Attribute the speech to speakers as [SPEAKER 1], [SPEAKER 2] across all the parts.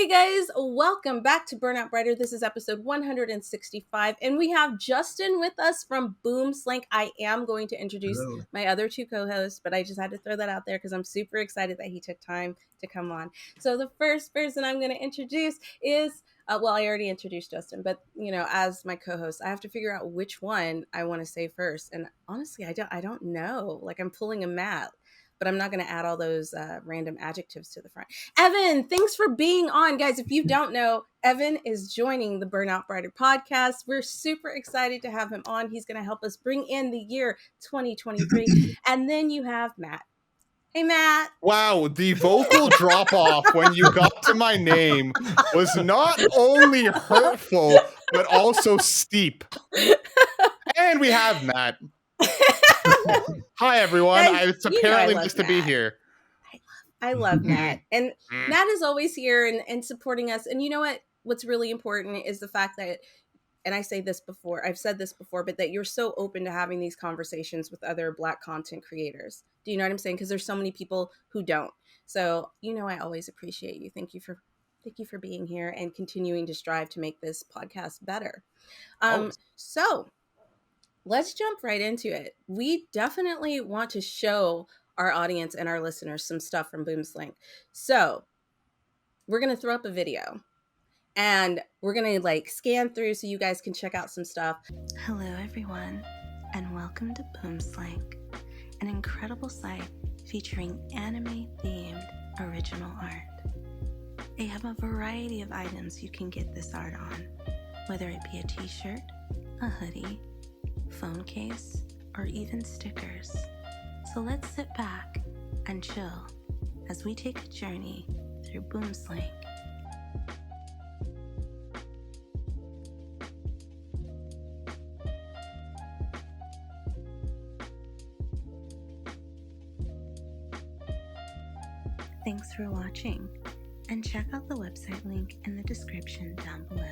[SPEAKER 1] Hey guys, welcome back to Burnout Brighter. This is episode 165, and we have Justin with us from Boomslank. I am going to introduce
[SPEAKER 2] Hello.
[SPEAKER 1] my other two co-hosts, but I just had to throw that out there because I'm super excited that he took time to come on. So the first person I'm going to introduce is, I already introduced Justin, but as my co-host, I have to figure out which one I want to say first. And honestly, I don't know. Like I'm pulling a Matt, but I'm not going to add all those random adjectives to the front. Evan, thanks for being on. Guys, if you don't know, Evan is joining the Burnout Brighter podcast. We're super excited to have him on. He's going to help us bring in the year 2023. And then you have Matt. Hey, Matt.
[SPEAKER 3] Wow, the vocal drop off when you got to my name was not only hurtful, but also steep. And we have Matt. Hi, everyone.
[SPEAKER 1] Guys,
[SPEAKER 3] It's apparently nice to
[SPEAKER 1] Matt.
[SPEAKER 3] be here.
[SPEAKER 1] I love Matt. And Matt is always here and supporting us. And you know what? What's really important is the fact that, and I say this before, I've said this before, but that you're so open to having these conversations with other Black content creators. Do you know what I'm saying? Because there's so many people who don't. So, I always appreciate you. Thank you for being here and continuing to strive to make this podcast better. So let's jump right into it. We definitely want to show our audience and our listeners some stuff from Boomslank. So we're going to throw up a video and we're going to scan through so you guys can check out some stuff.
[SPEAKER 4] Hello everyone, and welcome to Boomslank, an incredible site featuring anime-themed original art. They have a variety of items you can get this art on, whether it be a t-shirt, a hoodie, phone case, or even stickers. So let's sit back and chill as we take a journey through Boomslank. Thanks for watching, and check out the website link in the description down below.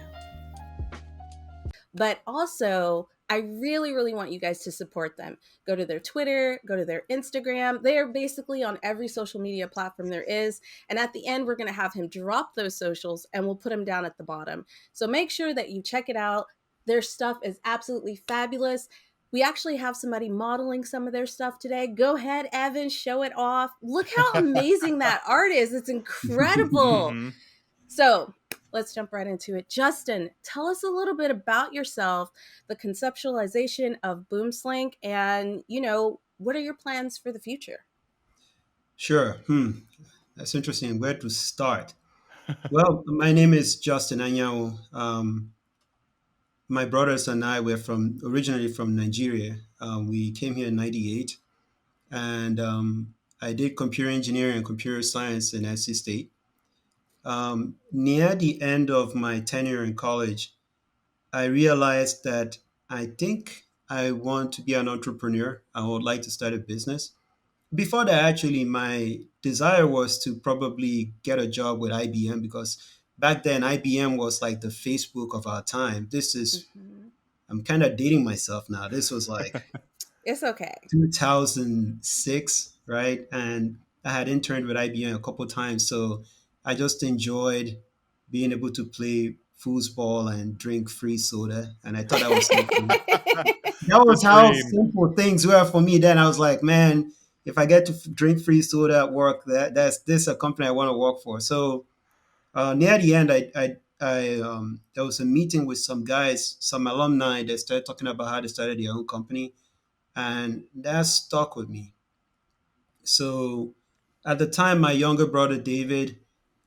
[SPEAKER 1] But also, I really, really want you guys to support them. Go to their Twitter, go to their Instagram. They are basically on every social media platform there is. And at the end, we're going to have him drop those socials and we'll put them down at the bottom. So make sure that you check it out. Their stuff is absolutely fabulous. We actually have somebody modeling some of their stuff today. Go ahead, Evan, show it off. Look how amazing that art is. It's incredible.
[SPEAKER 3] Mm-hmm.
[SPEAKER 1] So let's jump right into it. Justin, tell us a little bit about yourself, the conceptualization of Boomslank, and, what are your plans for the future?
[SPEAKER 2] Sure. That's interesting. Where to start? Well, my name is Justin Anyao. My brothers and I were originally from Nigeria. We came here in '98, and I did computer engineering and computer science in NC State. Near the end of my tenure in college, I realized that I think I want to be an entrepreneur. I would like to start a business. Before that, actually, my desire was to probably get a job with IBM because back then IBM was like the Facebook of our time. I'm kind of dating myself now. This was like
[SPEAKER 1] It's okay.
[SPEAKER 2] 2006, right? And I had interned with IBM a couple times, so I just enjoyed being able to play foosball and drink free soda, and I thought that was something. That was how simple things were for me then. I was like, man, if I get to drink free soda at work, this a company I want to work for. So near the end, there was a meeting with some guys, some alumni that started talking about how they started their own company, and that stuck with me. So at the time, my younger brother David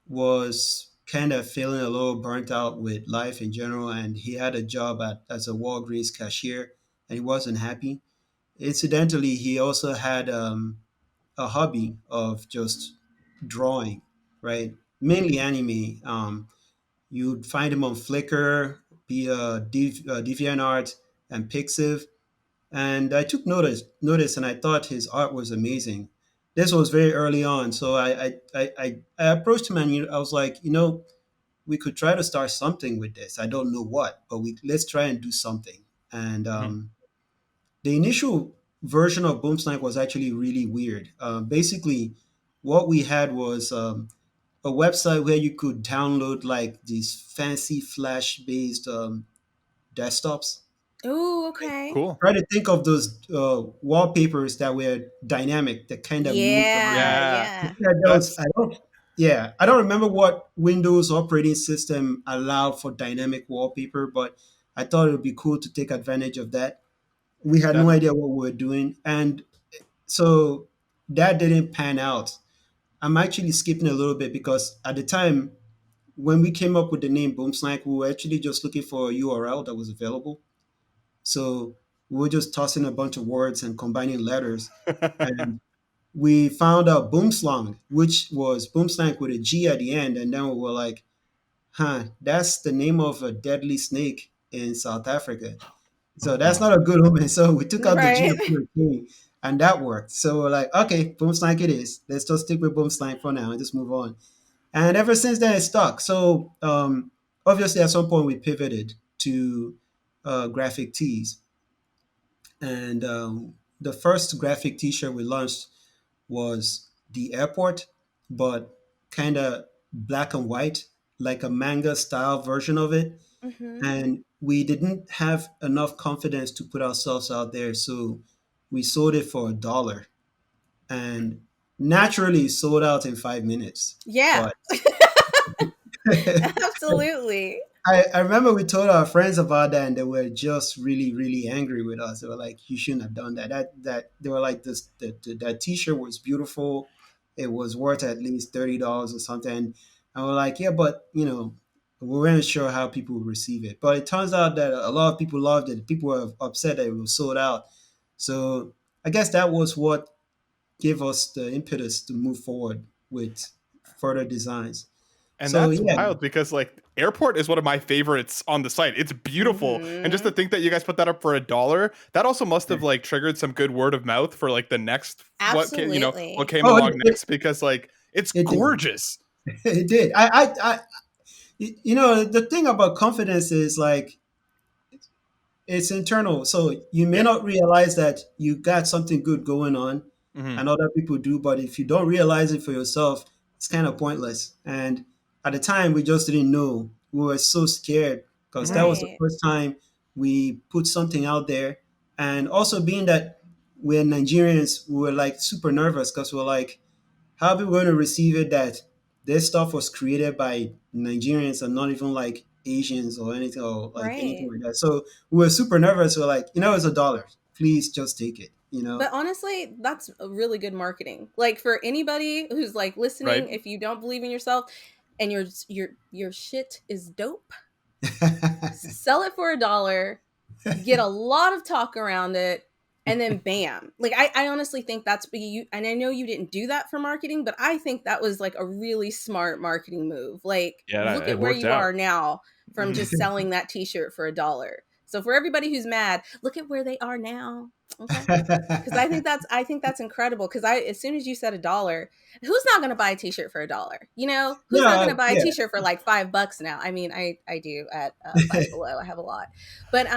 [SPEAKER 2] was kind of feeling a little burnt out with life in general, and he had a job as a Walgreens cashier, and he wasn't happy. Incidentally, he also had a hobby of just drawing, right? Mainly anime. You'd find him on Flickr, DeviantArt, and Pixiv. And I took notice, and I thought his art was amazing. This was very early on, so I approached him, and I was like, we could try to start something with this. I don't know what, but let's try and do something. And the initial version of Boomslank was actually really weird. Basically, what we had was a a website where you could download like these fancy flash based desktops.
[SPEAKER 1] Oh, okay.
[SPEAKER 3] Cool.
[SPEAKER 2] Try to think of those wallpapers that were dynamic, that kind of moved around.
[SPEAKER 1] Yeah,
[SPEAKER 3] Yeah.
[SPEAKER 1] yeah.
[SPEAKER 2] Yeah, those
[SPEAKER 3] That's
[SPEAKER 2] I don't. Yeah, I don't remember what Windows operating system allowed for dynamic wallpaper, but I thought it would be cool to take advantage of that. We had no
[SPEAKER 3] that
[SPEAKER 2] idea what we were doing, and so that didn't pan out. I'm actually skipping a little bit because at the time when we came up with the name Boomslank, we were actually just looking for a URL that was available. So we were just tossing a bunch of words and combining letters, and we found out Boomslang, which was Boomslang with a G at the end, and then we were like, "Huh, that's the name of a deadly snake in South Africa." So that's not a good omen. So we took out the G
[SPEAKER 1] Right.
[SPEAKER 2] and put a K, and that worked. So we're like, "Okay, Boomslang it is. Let's just stick with Boomslang for now and just move on." And ever since then, it stuck. So obviously, at some point, we pivoted to graphic tees, and the first graphic T-shirt we launched was the airport, but kind of black and white, like a manga style version of it.
[SPEAKER 1] Hmm.
[SPEAKER 2] And we didn't have enough confidence to put ourselves out there, so we sold it for $1, and naturally sold out in 5 minutes.
[SPEAKER 1] Yeah.
[SPEAKER 2] But
[SPEAKER 1] Absolutely.
[SPEAKER 2] I remember we told our friends about that, and they were just really, really angry with us. They were like, "You shouldn't have done that." That they were like, "This that T-shirt was beautiful. It was worth at least $30 or something." And we're like, "Yeah, but we weren't sure how people would receive it." But it turns out that a lot of people loved it. People were upset that it was sold out. So I guess that was what gave us the impetus to move forward with further designs.
[SPEAKER 3] And
[SPEAKER 2] So
[SPEAKER 3] that's
[SPEAKER 2] yeah.
[SPEAKER 3] wild because like airport is one of my favorites on the site. It's beautiful. And just to
[SPEAKER 1] Hmm.
[SPEAKER 3] think that you guys put that up for $1, that also must have like triggered some good word of mouth for like the next what
[SPEAKER 1] Absolutely.
[SPEAKER 3] came
[SPEAKER 2] Oh,
[SPEAKER 3] along next because like it's
[SPEAKER 2] it did.
[SPEAKER 3] gorgeous.
[SPEAKER 2] It did. The thing about confidence is like it's internal. So you may
[SPEAKER 3] Yeah.
[SPEAKER 2] not realize that you got something good going on
[SPEAKER 3] Hmm.
[SPEAKER 2] and other people do, but if you don't realize it for yourself, it's kind of pointless. And at the time, we just didn't know. We were so scared because that
[SPEAKER 3] Hmm.
[SPEAKER 2] was the
[SPEAKER 1] Right.
[SPEAKER 2] first time we put something out there. And also, being that we're Nigerians, we were like super nervous because we're like, how are people going to receive it that this stuff was created by Nigerians and not even like Asians or anything
[SPEAKER 1] Right.
[SPEAKER 2] like that? So we were super nervous. We're like, it's $1. Please just take it.
[SPEAKER 1] But honestly, that's a really good marketing. Like for anybody who's like listening,
[SPEAKER 3] Right.
[SPEAKER 1] if you don't believe in yourself and your shit is dope, sell it for $1, get a lot of talk around it, and then bam. Like I honestly think that's you, and I know you didn't do that for marketing, but I think that was like a really smart marketing move. Like
[SPEAKER 3] Yeah,
[SPEAKER 1] look
[SPEAKER 3] it
[SPEAKER 1] at where
[SPEAKER 3] worked
[SPEAKER 1] you are
[SPEAKER 3] out.
[SPEAKER 1] now from
[SPEAKER 3] Mhm.
[SPEAKER 1] just selling that t-shirt for $1. So for everybody who's mad, look at where they are now. Okay? Because I think that's incredible. Because I as soon as you said $1, who's not going to buy a T-shirt for $1? Who's not going
[SPEAKER 2] Yeah,
[SPEAKER 1] to buy a
[SPEAKER 2] yeah.
[SPEAKER 1] T-shirt for like $5 now? I mean, I do at Five Below. I have a lot, but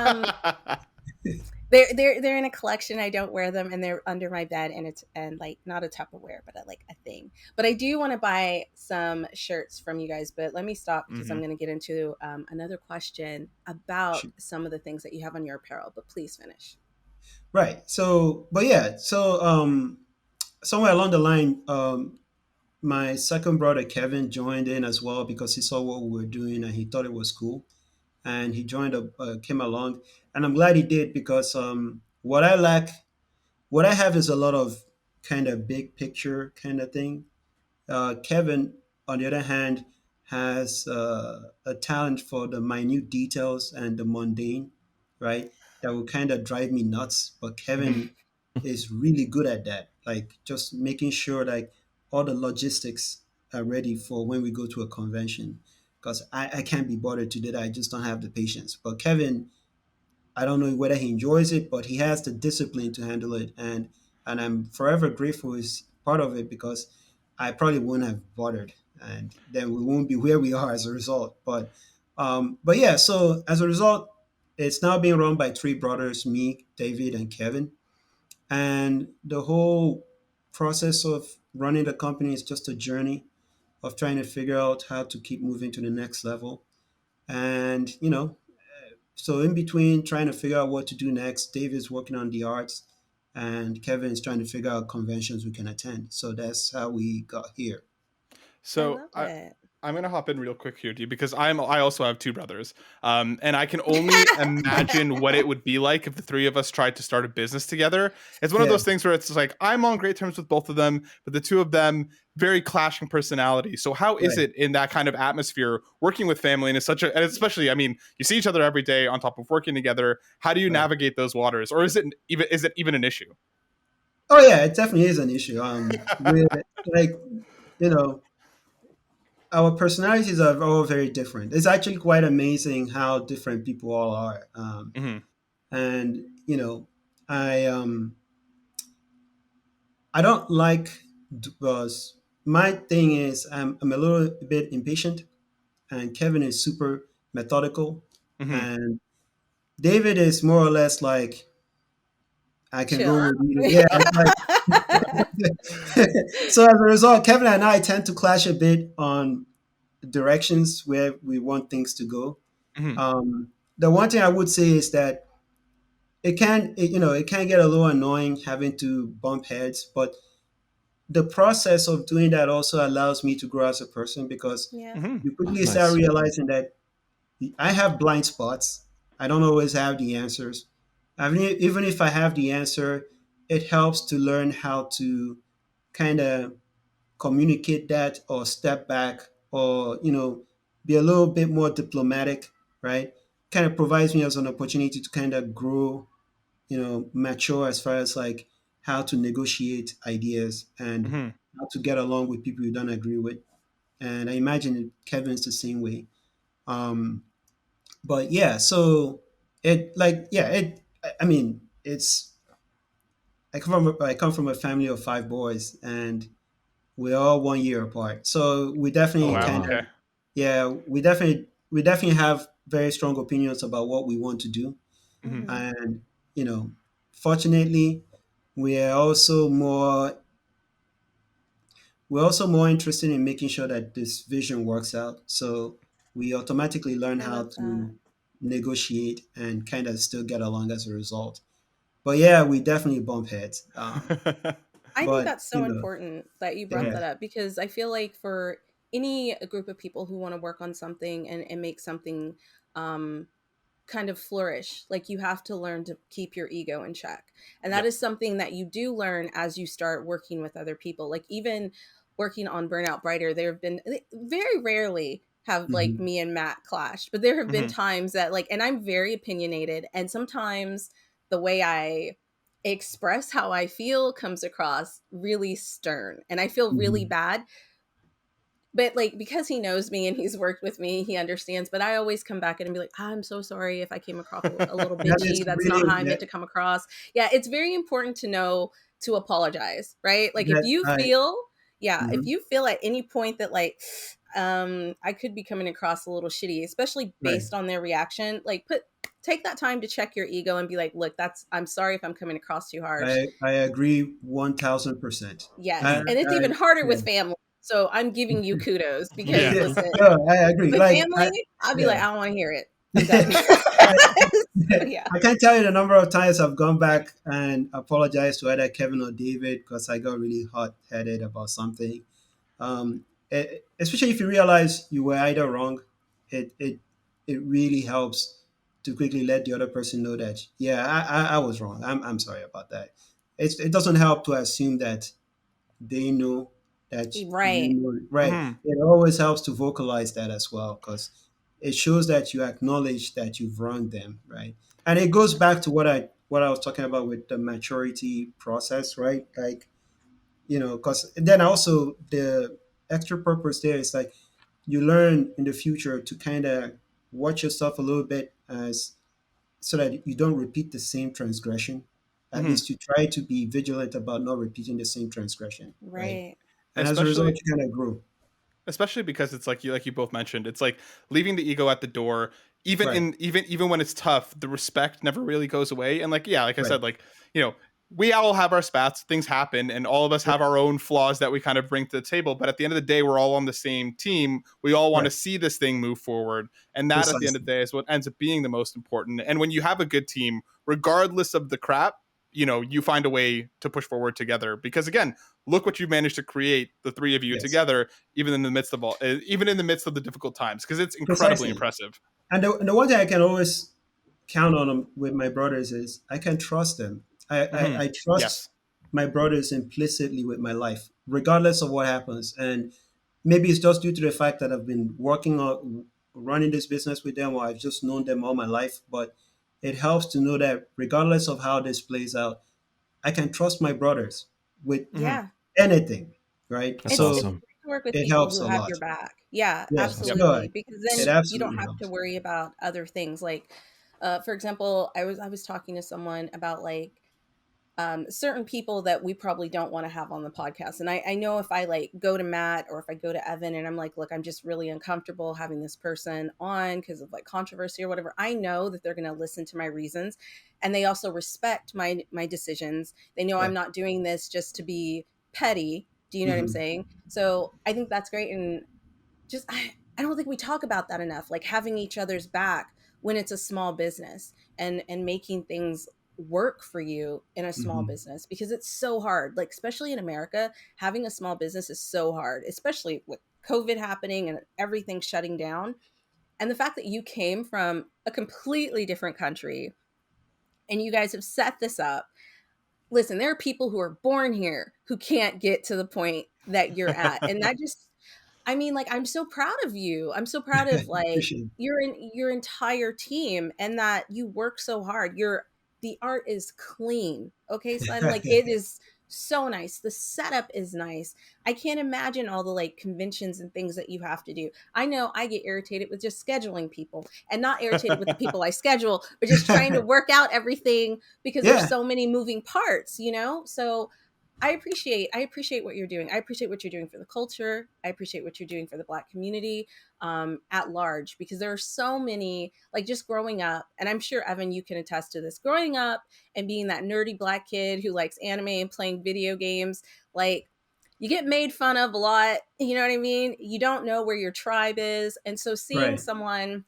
[SPEAKER 1] they're in a collection. I don't wear them, and they're under my bed, and it's and like not a Tupperware, but like a thing. But I do want to buy some shirts from you guys. But let me stop because I'm
[SPEAKER 3] Mhm.
[SPEAKER 1] going to get into another question about some of the things that you have on your apparel. But please finish.
[SPEAKER 2] Right. So, but yeah. So, somewhere along the line, my second brother Kevin joined in as well because he saw what we were doing and he thought it was cool, and he came along, and I'm glad he did because what I have is a lot of kind of big picture kind of thing. Kevin, on the other hand, has a talent for the minute details and the mundane, right? That will kind of drive me nuts. But Kevin is really good at that, like just making sure like all the logistics are ready for when we go to a convention. Because I can't be bothered to do that. I just don't have the patience. But Kevin, I don't know whether he enjoys it, but he has the discipline to handle it, and I'm forever grateful he's part of it because I probably wouldn't have bothered, and then we won't be where we are as a result. But yeah, so as a result, it's now being run by three brothers: me, David, and Kevin, and the whole process of running the company is just a journey. of trying to figure out how to keep moving to the next level. And, so in between trying to figure out what to do next, Dave is working on the arts and Kevin is trying to figure out conventions we can attend. So that's how we got here.
[SPEAKER 1] I
[SPEAKER 3] So
[SPEAKER 1] love it.
[SPEAKER 3] I'm gonna hop in real quick here, dude, because I also have two brothers, and I can only imagine what it would be like if the three of us tried to start a business together. It's one of
[SPEAKER 2] Yeah,
[SPEAKER 3] those things where it's like I'm on great terms with both of them, but the two of them very clashing personalities. So how is
[SPEAKER 2] right,
[SPEAKER 3] it in that kind of atmosphere working with family, and it's such a, and especially, I mean, you see each other every day on top of working together. How do you
[SPEAKER 2] right.
[SPEAKER 3] navigate those waters, or is it even an issue?
[SPEAKER 2] Oh yeah, it definitely is an issue. With like, you know, our personalities are all very different. It's actually quite amazing how different people all are.
[SPEAKER 3] Hmm.
[SPEAKER 2] And I I don't like because my thing is I'm a little bit impatient, and Kevin is super methodical,
[SPEAKER 3] Hmm.
[SPEAKER 2] and David is more or less like I can
[SPEAKER 1] Chill.
[SPEAKER 2] roll with you. Yeah, it's like so as a result, Kevin and I tend to clash a bit on directions where we want things to go.
[SPEAKER 3] Hmm.
[SPEAKER 2] The one thing I would say is that it can get a little annoying having to bump heads, but the process of doing that also allows me to grow as a person because
[SPEAKER 1] Yeah.
[SPEAKER 3] Hmm.
[SPEAKER 2] you quickly start
[SPEAKER 5] Nice.
[SPEAKER 2] realizing that I have blind spots. I don't always have the answers. I mean, even if I have the answer, it helps to learn how to kind of communicate that or step back or, be a little bit more diplomatic, right? Kind of provides me as an opportunity to kind of grow, mature as far as like how to negotiate ideas and
[SPEAKER 3] Hmm.
[SPEAKER 2] how to get along with people you don't agree with. And I imagine Kevin's the same way. Um, but yeah, so it like yeah, it I mean, it's I come from a family of five boys and we're all 1 year apart. So we
[SPEAKER 3] Oh
[SPEAKER 2] definitely
[SPEAKER 5] Oh
[SPEAKER 3] wow.
[SPEAKER 2] kind
[SPEAKER 5] wow.
[SPEAKER 2] of
[SPEAKER 3] Okay.
[SPEAKER 2] yeah, we definitely have very strong opinions about what we want to do.
[SPEAKER 3] Hmm.
[SPEAKER 1] Hmm.
[SPEAKER 2] And, you know, fortunately, we are also more we're also more interested in making sure that this vision works out. So we automatically learn
[SPEAKER 1] I
[SPEAKER 2] how
[SPEAKER 1] love that.
[SPEAKER 2] to negotiate and kind of still get along as a result. But yeah, we definitely bump heads.
[SPEAKER 1] I think
[SPEAKER 2] But
[SPEAKER 1] that's so important that you brought
[SPEAKER 2] yeah,
[SPEAKER 1] that up because I feel like for any group of people who want to work on something and make something um, kind of flourish, like you have to learn to keep your ego in check. And that
[SPEAKER 3] Yep.
[SPEAKER 1] is something that you do learn as you start working with other people. Like even working on Burnout Brighter, there have been very rarely have like
[SPEAKER 2] hmm,
[SPEAKER 1] me and Matt clashed, but there have been
[SPEAKER 3] Hmm.
[SPEAKER 1] times that like, and I'm very opinionated, and sometimes the way I express how I feel comes across really stern, and I feel really
[SPEAKER 2] hmm.
[SPEAKER 1] bad, but like because he knows me and he's worked with me, he understands. But I always come back and be like, I'm so sorry if I came across a little
[SPEAKER 2] That is
[SPEAKER 1] bitchy. That's not
[SPEAKER 2] really
[SPEAKER 1] how I meant to come across. Yeah, it's very important to know to apologize, right? Like if
[SPEAKER 2] that
[SPEAKER 1] you
[SPEAKER 2] I
[SPEAKER 1] feel, yeah, if
[SPEAKER 2] mhm,
[SPEAKER 1] you feel at any point that like I could be coming across a little shitty, especially
[SPEAKER 2] right.
[SPEAKER 1] based on their reaction, like take that time to check your ego and be like, look, that's I'm sorry if I'm coming across too harsh.
[SPEAKER 2] I agree 1,000%.
[SPEAKER 1] Yes, and it's even harder
[SPEAKER 2] Yeah.
[SPEAKER 1] with family. So I'm giving you kudos because
[SPEAKER 3] Yeah.
[SPEAKER 1] listen,
[SPEAKER 2] No, I agree.
[SPEAKER 1] with
[SPEAKER 2] Like
[SPEAKER 1] family, I'll be
[SPEAKER 2] yeah.
[SPEAKER 1] like, I don't want to hear it. I'm done.
[SPEAKER 2] I,
[SPEAKER 1] So, yeah.
[SPEAKER 2] I can't tell you the number of times I've gone back and apologized to either Kevin or David because I got really hot headed about something. Especially if you realize you were either wrong, it it it really helps to quickly let the other person know that yeah, I was wrong. I'm sorry about that. It doesn't help to assume that they know that you
[SPEAKER 1] Right.
[SPEAKER 2] know right.
[SPEAKER 3] Hmm.
[SPEAKER 2] It always helps to vocalize that as well because it shows that you acknowledge that you've wronged them, right? And it goes back to what I was talking about with the maturity process, right? Like, because then also the extra purpose there is like you learn in the future to kind of watch yourself a little bit as so that you don't repeat the same transgression. At
[SPEAKER 3] Hmm.
[SPEAKER 2] least you try to be vigilant about not repeating the same transgression, right?
[SPEAKER 1] Right.
[SPEAKER 2] And as a result,
[SPEAKER 3] Especially
[SPEAKER 2] you kind of grow.
[SPEAKER 3] especially because it's like you both mentioned, it's like leaving the ego at the door, even
[SPEAKER 2] Right,
[SPEAKER 3] in even when it's tough, the respect never really goes away. And like, yeah, like I
[SPEAKER 2] right,
[SPEAKER 3] said, like, you know, we all have our spats, things happen, and all of us have our own flaws that we kind of bring to the table. But at the end of the day, we're all on the same team. We all want to
[SPEAKER 2] Right.
[SPEAKER 3] see this thing move forward. And that at the end of
[SPEAKER 2] Precisely.
[SPEAKER 3] the day is what ends up being the most important. And when you have a good team, regardless of the crap, you find a way to push forward together. Because again, look what you've managed to create, the three of you
[SPEAKER 2] Yes.
[SPEAKER 3] together, even in the midst of the difficult times, because it's incredibly
[SPEAKER 2] Precisely.
[SPEAKER 3] impressive.
[SPEAKER 2] And the one thing I can always count on them with my brothers is I can trust them.
[SPEAKER 3] Mm-hmm.
[SPEAKER 2] I trust
[SPEAKER 3] Yes.
[SPEAKER 2] my brothers implicitly with my life, regardless of what happens. And maybe it's just due to the fact that I've been working on running this business with them, or I've just known them all my life. But it helps to know that regardless of how this plays out, I can trust my brothers with
[SPEAKER 3] Mm-hmm.
[SPEAKER 1] Yeah.
[SPEAKER 2] anything, right?
[SPEAKER 5] That's
[SPEAKER 1] It's
[SPEAKER 2] So
[SPEAKER 5] awesome.
[SPEAKER 1] great to work with
[SPEAKER 2] it
[SPEAKER 1] people
[SPEAKER 2] helps
[SPEAKER 1] who
[SPEAKER 2] a
[SPEAKER 1] have
[SPEAKER 2] lot.
[SPEAKER 1] your back. Yeah,
[SPEAKER 2] Yeah.
[SPEAKER 5] That's
[SPEAKER 3] Yep.
[SPEAKER 5] awesome.
[SPEAKER 2] No,
[SPEAKER 1] absolutely. Because
[SPEAKER 2] it
[SPEAKER 1] then you don't
[SPEAKER 2] absolutely
[SPEAKER 1] have to
[SPEAKER 2] helps.
[SPEAKER 1] worry about other things. Like, for example, I was talking to someone about like certain people that we probably don't want to have on the podcast. And I know if I like go to Matt or if I go to Evan and I'm like, look, I'm just really uncomfortable having this person on because of like controversy or whatever, I know that they're going to listen to my reasons, and they also respect my decisions. They know I'm
[SPEAKER 2] Right.
[SPEAKER 1] not doing this just to be petty. Do you know what I'm
[SPEAKER 2] Hmm.
[SPEAKER 1] saying? So I think that's great. And just I don't think we talk about that enough, like having each other's back when it's a small business, and making things work for you in a small
[SPEAKER 2] Hmm.
[SPEAKER 1] business, because it's so hard, like especially in America, having a small business is so hard, especially with COVID happening and everything shutting down. And the fact that you came from a completely different country and you guys have set this up. Listen, there are people who are born here who can't get to the point that you're at, and that just, I mean, like, I'm so proud of you. I'm so proud of like
[SPEAKER 2] Appreciate it.
[SPEAKER 1] your entire team, and that you work so hard. The art is clean. Okay, son, like it is so nice. The setup is nice. I can't imagine all the like conventions and things that you have to do. I know I get irritated with just scheduling people, and not irritated with the people I schedule, but just trying to work out everything because there's
[SPEAKER 2] Yeah.
[SPEAKER 1] so many moving parts, you know? So I appreciate what you're doing. I appreciate what you're doing for the culture. I appreciate what you're doing for the Black community at large, because there are so many, like just growing up, and I'm sure Evan, you can attest to this, growing up and being that nerdy Black kid who likes anime and playing video games, like you get made fun of a lot. You know what I mean? You don't know where your tribe is. And so seeing
[SPEAKER 2] Right.
[SPEAKER 1] someone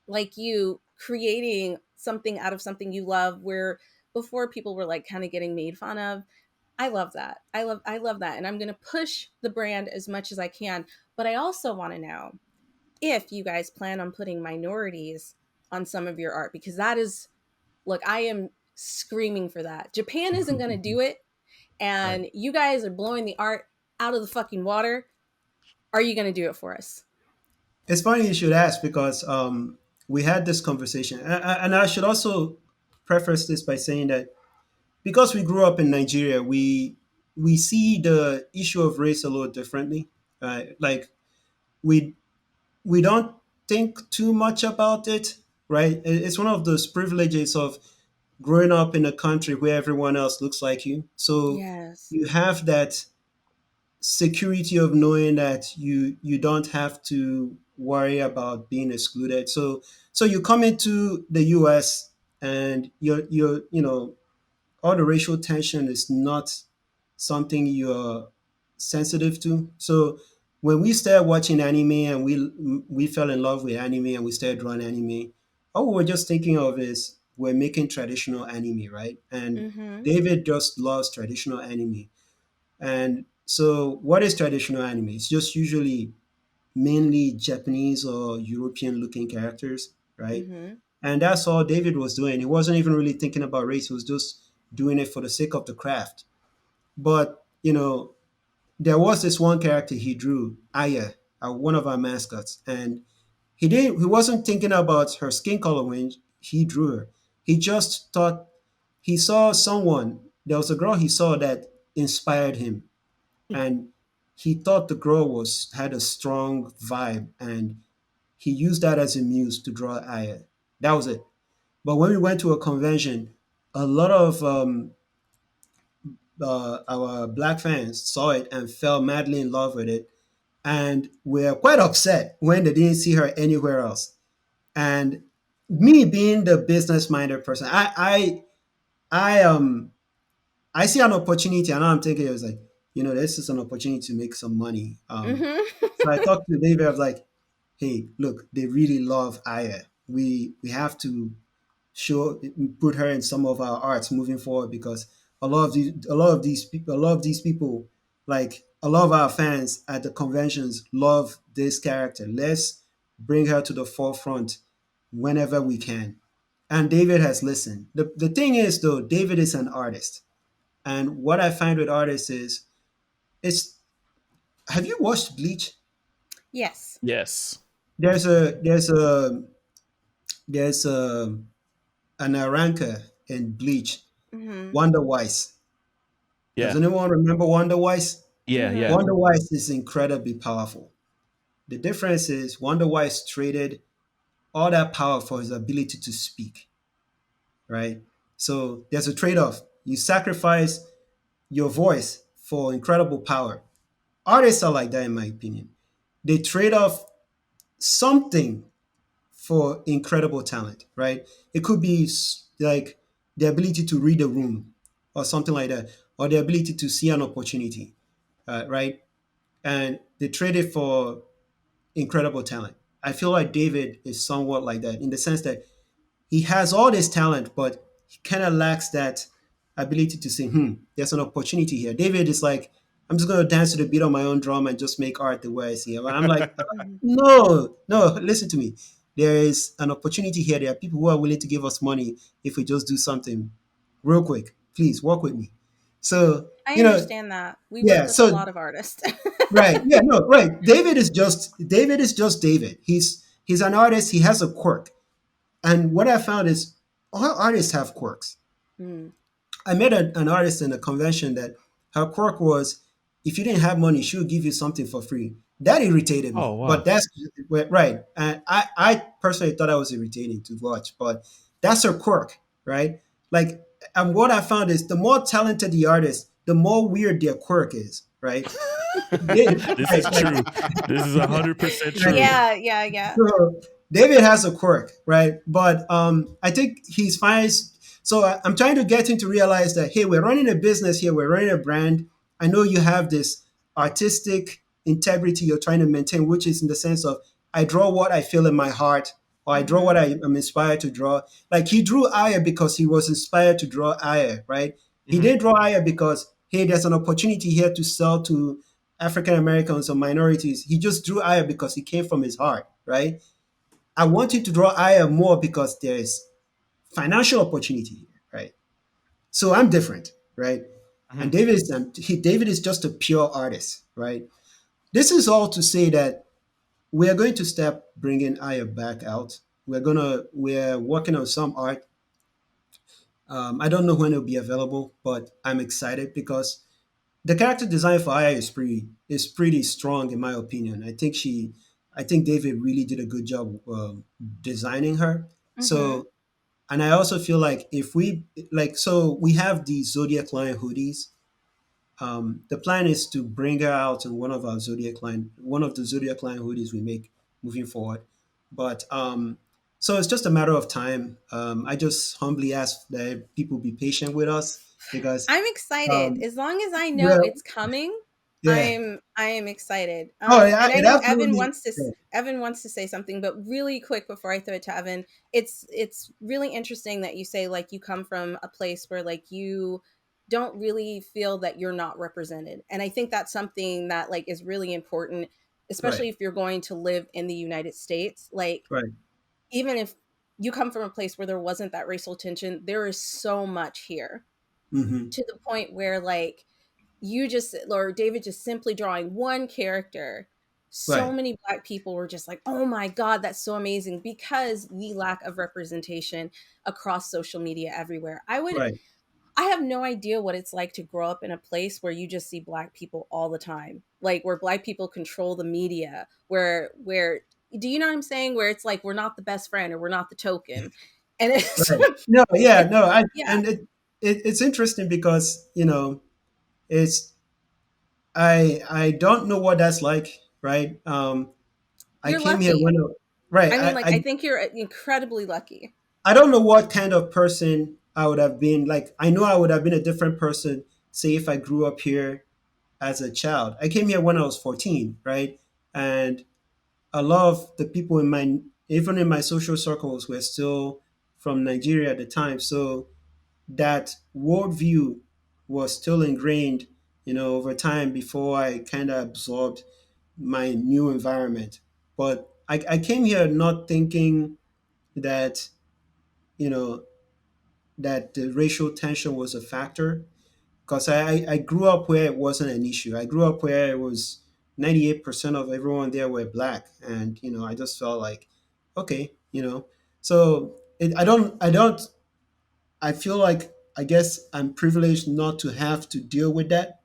[SPEAKER 1] like you creating something out of something you love, where before people were like kind of getting made fun of, I love that. I love that. And I'm going to push the brand as much as I can. But I also want to know if you guys plan on putting minorities on some of your art, because that is, look, I am screaming for that. Japan isn't going to do it,
[SPEAKER 2] Right.
[SPEAKER 1] and you guys are blowing the art out of the fucking water. Are you going to do it for us?
[SPEAKER 2] It's funny you should ask because we had this conversation, and I should also preface this by saying that because we grew up in Nigeria, we see the issue of race a little differently. Like we we don't think too much about it, right? It's one of those privileges of growing up in a country where everyone else looks like you. So
[SPEAKER 1] Yes.
[SPEAKER 2] you have that security of knowing that you don't have to worry about being excluded. So you come into the US and you're all the racial tension is not something you're sensitive to. So when we started watching anime and we fell in love with anime and we started drawing anime, all we were just thinking of is we're making traditional anime, right? And
[SPEAKER 1] Mm-hmm.
[SPEAKER 2] David just loves traditional anime. And so what is traditional anime? It's just usually mainly Japanese or European looking characters, right?
[SPEAKER 1] Mm-hmm.
[SPEAKER 2] And that's all David was doing. He wasn't even really thinking about race. He was just doing it for the sake of the craft. But, there was this one character he drew, Aya, one of our mascots. And he wasn't thinking about her skin color when he drew her. He just thought he saw someone, there was a girl he saw that inspired him. And he thought the girl had a strong vibe, and he used that as a muse to draw Aya. That was it. But when we went to a convention, a lot of our black fans saw it and fell madly in love with it, and were quite upset when they didn't see her anywhere else. And me being the business minded person, I I see an opportunity, and I'm thinking, it was like, this is an opportunity to make some money.
[SPEAKER 1] Mm-hmm.
[SPEAKER 2] So I talked to David. I was like, hey, look, they really love Aya. We have to show put her in some of our arts moving forward, because a lot of these people, like a lot of our fans at the conventions, love this character. Let's bring her to the forefront whenever we can. And David has listened. The thing is, though, David is an artist, and what I find with artists is, it's have you watched Bleach?
[SPEAKER 1] Yes.
[SPEAKER 3] Yes.
[SPEAKER 2] There's a an Aranka in Bleach,
[SPEAKER 1] Mm-hmm.
[SPEAKER 2] Wonder Wise. Does
[SPEAKER 3] Yeah.
[SPEAKER 2] anyone remember Wonder Wise?
[SPEAKER 3] Yeah. Yeah.
[SPEAKER 1] Mm-hmm.
[SPEAKER 2] Wonder Wise is incredibly powerful. The difference is Wonder Wise traded all that power for his ability to speak, right? So there's a trade-off. You sacrifice your voice for incredible power. Artists are like that, in my opinion. They trade off something for incredible talent, right? It could be like the ability to read a room or something like that, or the ability to see an opportunity, right? And they trade it for incredible talent. I feel like David is somewhat like that, in the sense that he has all this talent, but he kind of lacks that ability to say, there's an opportunity here. David is like, I'm just going to dance to the beat of my own drum and just make art the way I see it. But I'm like, no, no, listen to me. There is an opportunity here. There are people who are willing to give us money if we just do something real quick. Please work with me. So,
[SPEAKER 1] I understand that. We work
[SPEAKER 2] yeah.
[SPEAKER 1] with a
[SPEAKER 2] So,
[SPEAKER 1] lot of artists.
[SPEAKER 2] right. Yeah, no, right. David is just David. He's an artist. He has a quirk. And what I found is all artists have quirks.
[SPEAKER 1] Mm.
[SPEAKER 2] I met an artist in a convention that her quirk was, if you didn't have money, she would give you something for free. That irritated
[SPEAKER 3] Oh
[SPEAKER 2] me. But
[SPEAKER 3] wow.
[SPEAKER 2] that's right. And I personally thought that was irritating to watch, but that's her quirk, right? Like, and what I found is, the more talented the artist, the more weird their quirk is, right?
[SPEAKER 5] This
[SPEAKER 2] Right,
[SPEAKER 5] is
[SPEAKER 2] like,
[SPEAKER 5] true. This is 100%
[SPEAKER 2] right.
[SPEAKER 5] true.
[SPEAKER 1] Yeah, yeah, yeah.
[SPEAKER 2] So David has a quirk, right? But I think he's fine. So I'm trying to get him to realize that, hey, we're running a business here, we're running a brand. I know you have this artistic integrity you're trying to maintain, which is in the sense of, I draw what I feel in my heart, or I draw
[SPEAKER 1] Mm-hmm.
[SPEAKER 2] what I am inspired to draw. Like, he drew Aya because he was inspired to draw Aya, right? He
[SPEAKER 3] Mhm.
[SPEAKER 2] didn't draw Aya because, hey, there's an opportunity here to sell to African Americans or minorities. He just drew Aya because he came from his heart, right? I want you to draw Aya more because there is financial opportunity here, right? So I'm different, right? And
[SPEAKER 3] Mhm.
[SPEAKER 2] David is just a pure artist, right? This is all to say that we are going to start bringing Aya back out. We're working on some art. I don't know when it'll be available, but I'm excited because the character design for Aya is pretty strong, in my opinion. I think David really did a good job designing her.
[SPEAKER 1] Mm-hmm.
[SPEAKER 2] So, and I also feel like, if we like, so we have the Zodiac line hoodies. The plan is to bring her out in one of the Zodiac line hoodies we make moving forward. But so it's just a matter of time. I just humbly ask that people be patient with us, because
[SPEAKER 1] I'm excited.
[SPEAKER 2] um,
[SPEAKER 1] As long as I know
[SPEAKER 2] well,
[SPEAKER 1] it's coming,
[SPEAKER 2] yeah.
[SPEAKER 1] I am excited.
[SPEAKER 2] Oh, yeah,
[SPEAKER 1] And I
[SPEAKER 2] it
[SPEAKER 1] know Evan
[SPEAKER 2] absolutely.
[SPEAKER 1] wants to
[SPEAKER 2] Yeah,
[SPEAKER 1] Evan wants to say something, but really quick before I throw it to Evan, it's really interesting that you say, like, you come from a place where, like, you don't really feel that you're not represented. And I think that's something that, like, is really important,
[SPEAKER 2] right,
[SPEAKER 1] especially if you're going to live in the United States. Like,
[SPEAKER 2] right.
[SPEAKER 1] even if you come from a place where there wasn't that racial tension, there is so much here,
[SPEAKER 2] Hmm.
[SPEAKER 1] to the point where, like, you just, or David just simply drawing one character, so
[SPEAKER 2] Right.
[SPEAKER 1] many black people were just like, oh my god, that's so amazing, because the lack of representation across social media everywhere.
[SPEAKER 2] Right.
[SPEAKER 1] I have no idea what it's like to grow up in a place where you just see black people all the time, like, where black people control the media, where do you know what I'm saying, where it's like, we're not the best friend, or we're not the token. And it's
[SPEAKER 2] Right. No, yeah,
[SPEAKER 1] it's
[SPEAKER 2] no.
[SPEAKER 1] yeah,
[SPEAKER 2] And it's interesting because, it's I don't know what that's like, right? I
[SPEAKER 1] you're
[SPEAKER 2] came here
[SPEAKER 1] lucky.
[SPEAKER 2] right.
[SPEAKER 1] I mean,
[SPEAKER 2] I,
[SPEAKER 1] like,
[SPEAKER 2] I
[SPEAKER 1] I think you're incredibly lucky.
[SPEAKER 2] I don't know what kind of person I would have been like, I know I would have been a different person, say, if I grew up here as a child. I came here when I was 14, right? And a lot of the people in my, even in my social circles, were still from Nigeria at the time. So that worldview was still ingrained, over time before I kind of absorbed my new environment. But I came here not thinking that, you know, that the racial tension was a factor, because I grew up where it wasn't an issue. I grew up where it was 98% of everyone there were black. And, I just felt like, okay, so I feel like, I guess I'm privileged not to have to deal with that,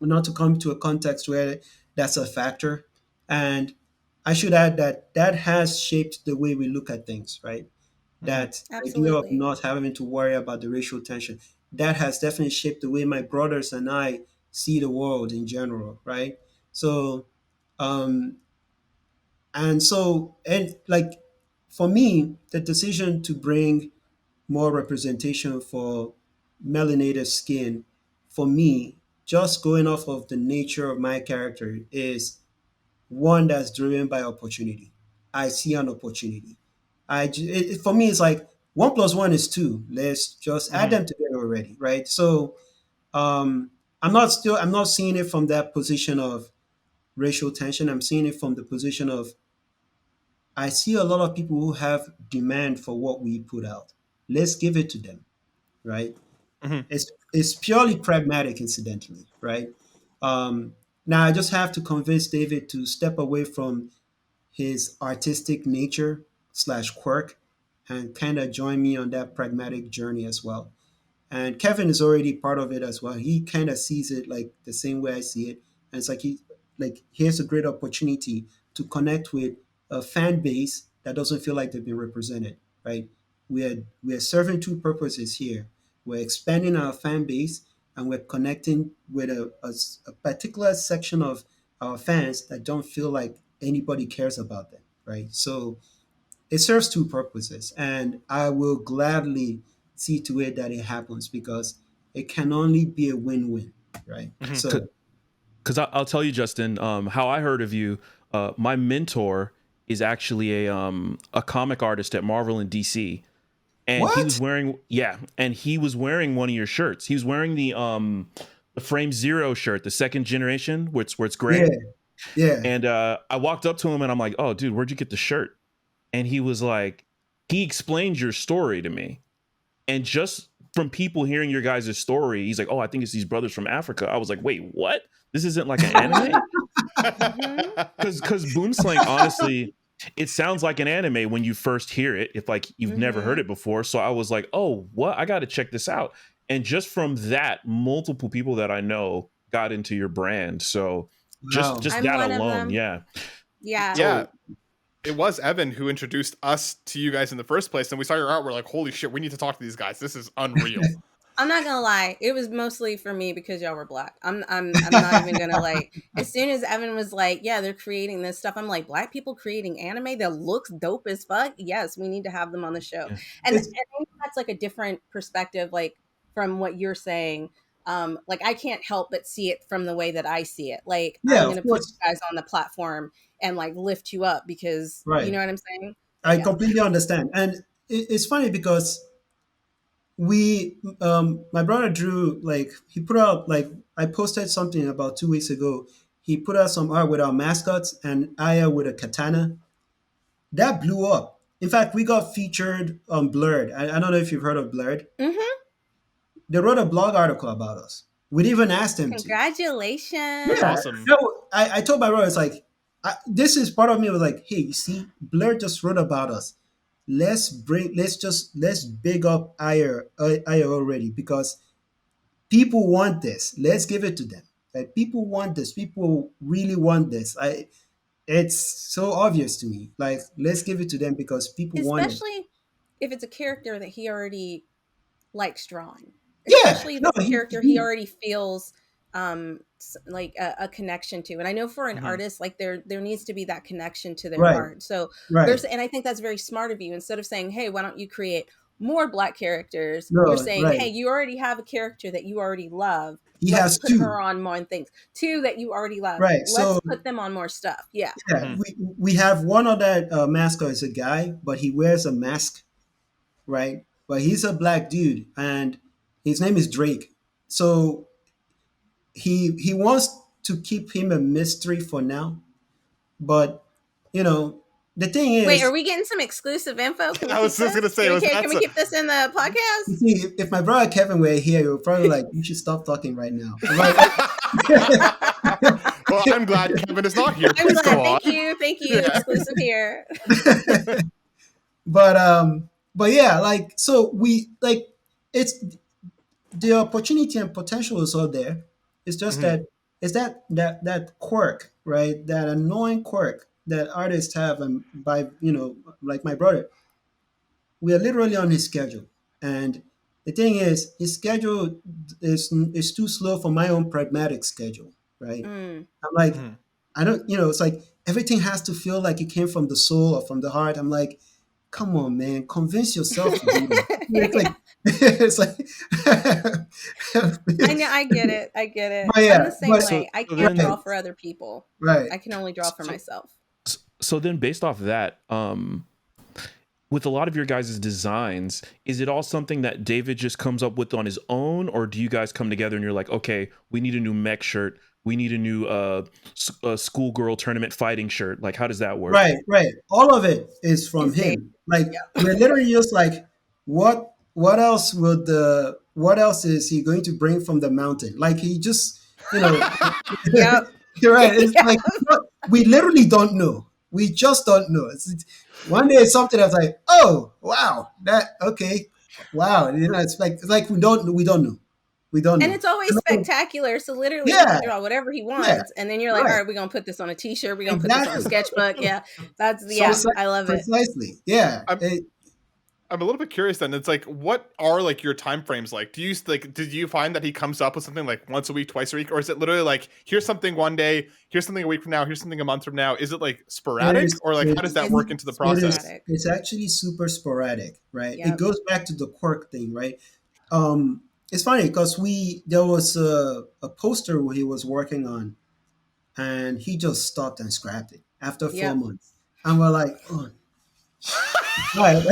[SPEAKER 2] not to come to a context where that's a factor. And I should add that that has shaped the way we look at things, right?
[SPEAKER 3] Mhm.
[SPEAKER 2] That idea of
[SPEAKER 1] Absolutely.
[SPEAKER 2] not having to worry about the racial tension, that has definitely shaped the way my brothers and I see the world in general, right? So, um, and like, for me, the decision to bring more representation for melanated skin, for me, just going off of the nature of my character, is one that's driven by opportunity. I see an opportunity. For me, it's like one plus one is two. Let's just add
[SPEAKER 3] Mhm.
[SPEAKER 2] them together already, right? So, um, I'm not seeing it from that position of racial tension. I'm seeing it from the position of, I see a lot of people who have demand for what we put out. Let's give it to them, right?
[SPEAKER 3] Mhm.
[SPEAKER 2] It's purely pragmatic, incidentally, right? Now I just have to convince David to step away from his artistic nature slash quirk and kind of join me on that pragmatic journey as well. And Kevin is already part of it as well. He kind of sees it like the same way I see it, and it's like, here's a great opportunity to connect with a fan base that doesn't feel like they've been represented. Right? We're serving two purposes here. We're expanding our fan base, and we're connecting with a particular section of our fans that don't feel like anybody cares about them. Right? So it serves two purposes, and I will gladly see to it that it happens, because it can only be a win-win, right?
[SPEAKER 3] Mhm.
[SPEAKER 2] So
[SPEAKER 5] Because I'll tell you, Justin, how I heard of you. My mentor is actually a comic artist at Marvel and DC, and he was
[SPEAKER 2] what?
[SPEAKER 5] wearing and he was wearing one of your shirts. He was wearing the Frame Zero shirt, the second generation, where it's
[SPEAKER 2] Yeah,
[SPEAKER 5] gray.
[SPEAKER 2] yeah.
[SPEAKER 5] And I walked up to him and I'm like, "Oh, dude, where'd you get the shirt?" And he was like, he explained your story to me. And just from people hearing your guys' story, he's like, "Oh, I think it's these brothers from Africa." I was like, "Wait, what? This isn't like an anime?"
[SPEAKER 1] Mm-hmm.
[SPEAKER 5] Because Boomslank, honestly, it sounds like an anime when you first hear it, if like you've never heard
[SPEAKER 1] Mm-hmm.
[SPEAKER 5] it before. So I was like, "Oh, what? I got to check this out." And just from that, multiple people that I know got into your brand. So just
[SPEAKER 2] Wow.
[SPEAKER 5] just
[SPEAKER 1] I'm
[SPEAKER 5] that
[SPEAKER 1] one of
[SPEAKER 5] alone,
[SPEAKER 1] them.
[SPEAKER 5] yeah.
[SPEAKER 1] Yeah.
[SPEAKER 3] Yeah,
[SPEAKER 2] So
[SPEAKER 3] it was Evan who introduced us to you guys in the first place, and we saw your art. We're like, holy shit, we need to talk to these guys. This is unreal.
[SPEAKER 1] I'm not gonna lie. It was mostly for me because y'all were black. I'm not even gonna like. As soon as Evan was like, "Yeah, they're creating this stuff," I'm like, "Black people creating anime that looks dope as fuck. Yes, we need to have them on the show."
[SPEAKER 5] Yeah.
[SPEAKER 1] And
[SPEAKER 2] it's,
[SPEAKER 1] I think that's like a different perspective, like from what you're saying. Like I can't help but see it from the way that I see it. Like
[SPEAKER 2] yeah,
[SPEAKER 1] I'm
[SPEAKER 2] of
[SPEAKER 1] gonna put
[SPEAKER 2] course,
[SPEAKER 1] you guys on the platform and like lift you up because you
[SPEAKER 2] right.
[SPEAKER 1] know what I'm saying. So
[SPEAKER 2] I
[SPEAKER 1] yeah.
[SPEAKER 2] completely understand, and it's funny because my brother Drew, like, he put out, like, I posted something about 2 weeks ago. He put out some art with our mascots and Aya with a katana. That blew up. In fact, we got featured on Blurred. I don't know if you've heard of Blurred.
[SPEAKER 1] Mm-hmm.
[SPEAKER 2] They wrote a blog article about us. We didn't even ask them to.
[SPEAKER 3] That's
[SPEAKER 2] Yeah,
[SPEAKER 1] Congratulations.
[SPEAKER 3] awesome.
[SPEAKER 2] no, I told my brother, it's like, this is part of me was like, hey, you see, Blurred just wrote about us. Let's big up Aya already, because people want this. Let's give it to them. Like, people want this. People really want this. It's so obvious to me. Like, let's give it to them because people want it.
[SPEAKER 1] Especially if it's a character that he already likes drawing,
[SPEAKER 2] Yeah,
[SPEAKER 1] especially if
[SPEAKER 2] no,
[SPEAKER 1] it's a character he already feels like a connection to. And I know for an
[SPEAKER 3] Mhm.
[SPEAKER 1] artist, like there needs to be that connection to their
[SPEAKER 2] right,
[SPEAKER 1] art. So
[SPEAKER 2] right.
[SPEAKER 1] there's, and I think that's very smart of you. Instead of saying, "Hey, why don't you create more Black characters. You're
[SPEAKER 2] No,
[SPEAKER 1] saying,
[SPEAKER 2] right.
[SPEAKER 1] hey, you already have a character that you already love.
[SPEAKER 2] He
[SPEAKER 1] Let's
[SPEAKER 2] has
[SPEAKER 1] put
[SPEAKER 2] two.
[SPEAKER 1] her on more things. Two that you already love.
[SPEAKER 2] Right.
[SPEAKER 1] Let's
[SPEAKER 2] So
[SPEAKER 1] put them on more stuff. Yeah.
[SPEAKER 2] yeah, we have one other mascot is a guy, but he wears a mask, right? But he's a black dude, and his name is Drake. So he wants to keep him a mystery for now, but you know the thing
[SPEAKER 1] Wait, are
[SPEAKER 2] is,
[SPEAKER 1] we getting some exclusive info? Can we
[SPEAKER 3] I was
[SPEAKER 1] keep
[SPEAKER 3] just gonna
[SPEAKER 1] this?
[SPEAKER 3] say,
[SPEAKER 1] Can we keep this in the
[SPEAKER 2] you
[SPEAKER 1] podcast?
[SPEAKER 2] see, if my brother Kevin were here, he would probably like, you should stop talking right now. I'm like,
[SPEAKER 3] Well, I'm glad Kevin is not here.
[SPEAKER 1] I'm
[SPEAKER 3] Please
[SPEAKER 1] glad.
[SPEAKER 3] go on.
[SPEAKER 1] Thank you.
[SPEAKER 3] Yeah.
[SPEAKER 1] Exclusive here.
[SPEAKER 2] but yeah, like so we like it's the opportunity and potential is all there. It's just
[SPEAKER 3] Mhm.
[SPEAKER 2] that it's that quirk, right? That annoying quirk that artists have, and by like my brother, we are literally on his schedule, and the thing is, his schedule is too slow for my own pragmatic schedule, right?
[SPEAKER 1] Mm.
[SPEAKER 2] I'm like,
[SPEAKER 3] Mhm.
[SPEAKER 2] I don't, it's like everything has to feel like it came from the soul or from the heart. I'm like, come on, man, convince yourself to do this. It's like, it's like,
[SPEAKER 1] I know. I get it.
[SPEAKER 2] but
[SPEAKER 1] I'm
[SPEAKER 2] yeah,
[SPEAKER 1] the same
[SPEAKER 2] but
[SPEAKER 5] So,
[SPEAKER 1] way. I
[SPEAKER 5] so
[SPEAKER 1] can't
[SPEAKER 5] then,
[SPEAKER 1] draw for other people.
[SPEAKER 2] right,
[SPEAKER 1] I can only draw for
[SPEAKER 5] so,
[SPEAKER 1] myself.
[SPEAKER 5] so then, based off that, with a lot of your guys' designs, is it all something that David just comes up with on his own, or do you guys come together and you're like, okay, we need a new mech shirt, we need a new schoolgirl tournament fighting shirt? Like, how does that work?
[SPEAKER 2] right. All of it is from
[SPEAKER 1] It's Dave.
[SPEAKER 2] him. Like
[SPEAKER 1] Yeah.
[SPEAKER 2] we're literally just like, what else is he going to bring from the mountain? Like he just,
[SPEAKER 1] Yep.
[SPEAKER 2] you're right. It's
[SPEAKER 1] Yep.
[SPEAKER 2] like we literally don't know. We just don't know. One day it's something that's like, oh wow, that okay, wow. It's like we don't know. We don't know.
[SPEAKER 1] And it's always
[SPEAKER 2] No,
[SPEAKER 1] spectacular. So literally, he
[SPEAKER 2] yeah,
[SPEAKER 1] can draw whatever he
[SPEAKER 2] yeah,
[SPEAKER 1] wants, and then you're like, all
[SPEAKER 2] right,
[SPEAKER 1] right, we're gonna put this on a T-shirt. We're gonna put this on a
[SPEAKER 2] exactly.
[SPEAKER 1] sketchbook. Yeah,
[SPEAKER 2] So
[SPEAKER 1] I love it.
[SPEAKER 2] precisely, yeah.
[SPEAKER 3] I'm a little bit curious then. It's like, what are like your time frames like? Did you find that he comes up with something like once a week, twice a week, or is it literally like, here's something one day, here's something a week from now, here's something a month from now? Is it like sporadic, or like how does that work into the process?
[SPEAKER 1] Sporadic.
[SPEAKER 2] It's actually super sporadic, right? It
[SPEAKER 1] Yep.
[SPEAKER 2] goes back to the quirk thing, right? It's funny because there was a poster he was working on, and he just stopped and scrapped it after 4
[SPEAKER 1] Yep.
[SPEAKER 2] months, and we're like, oh, right.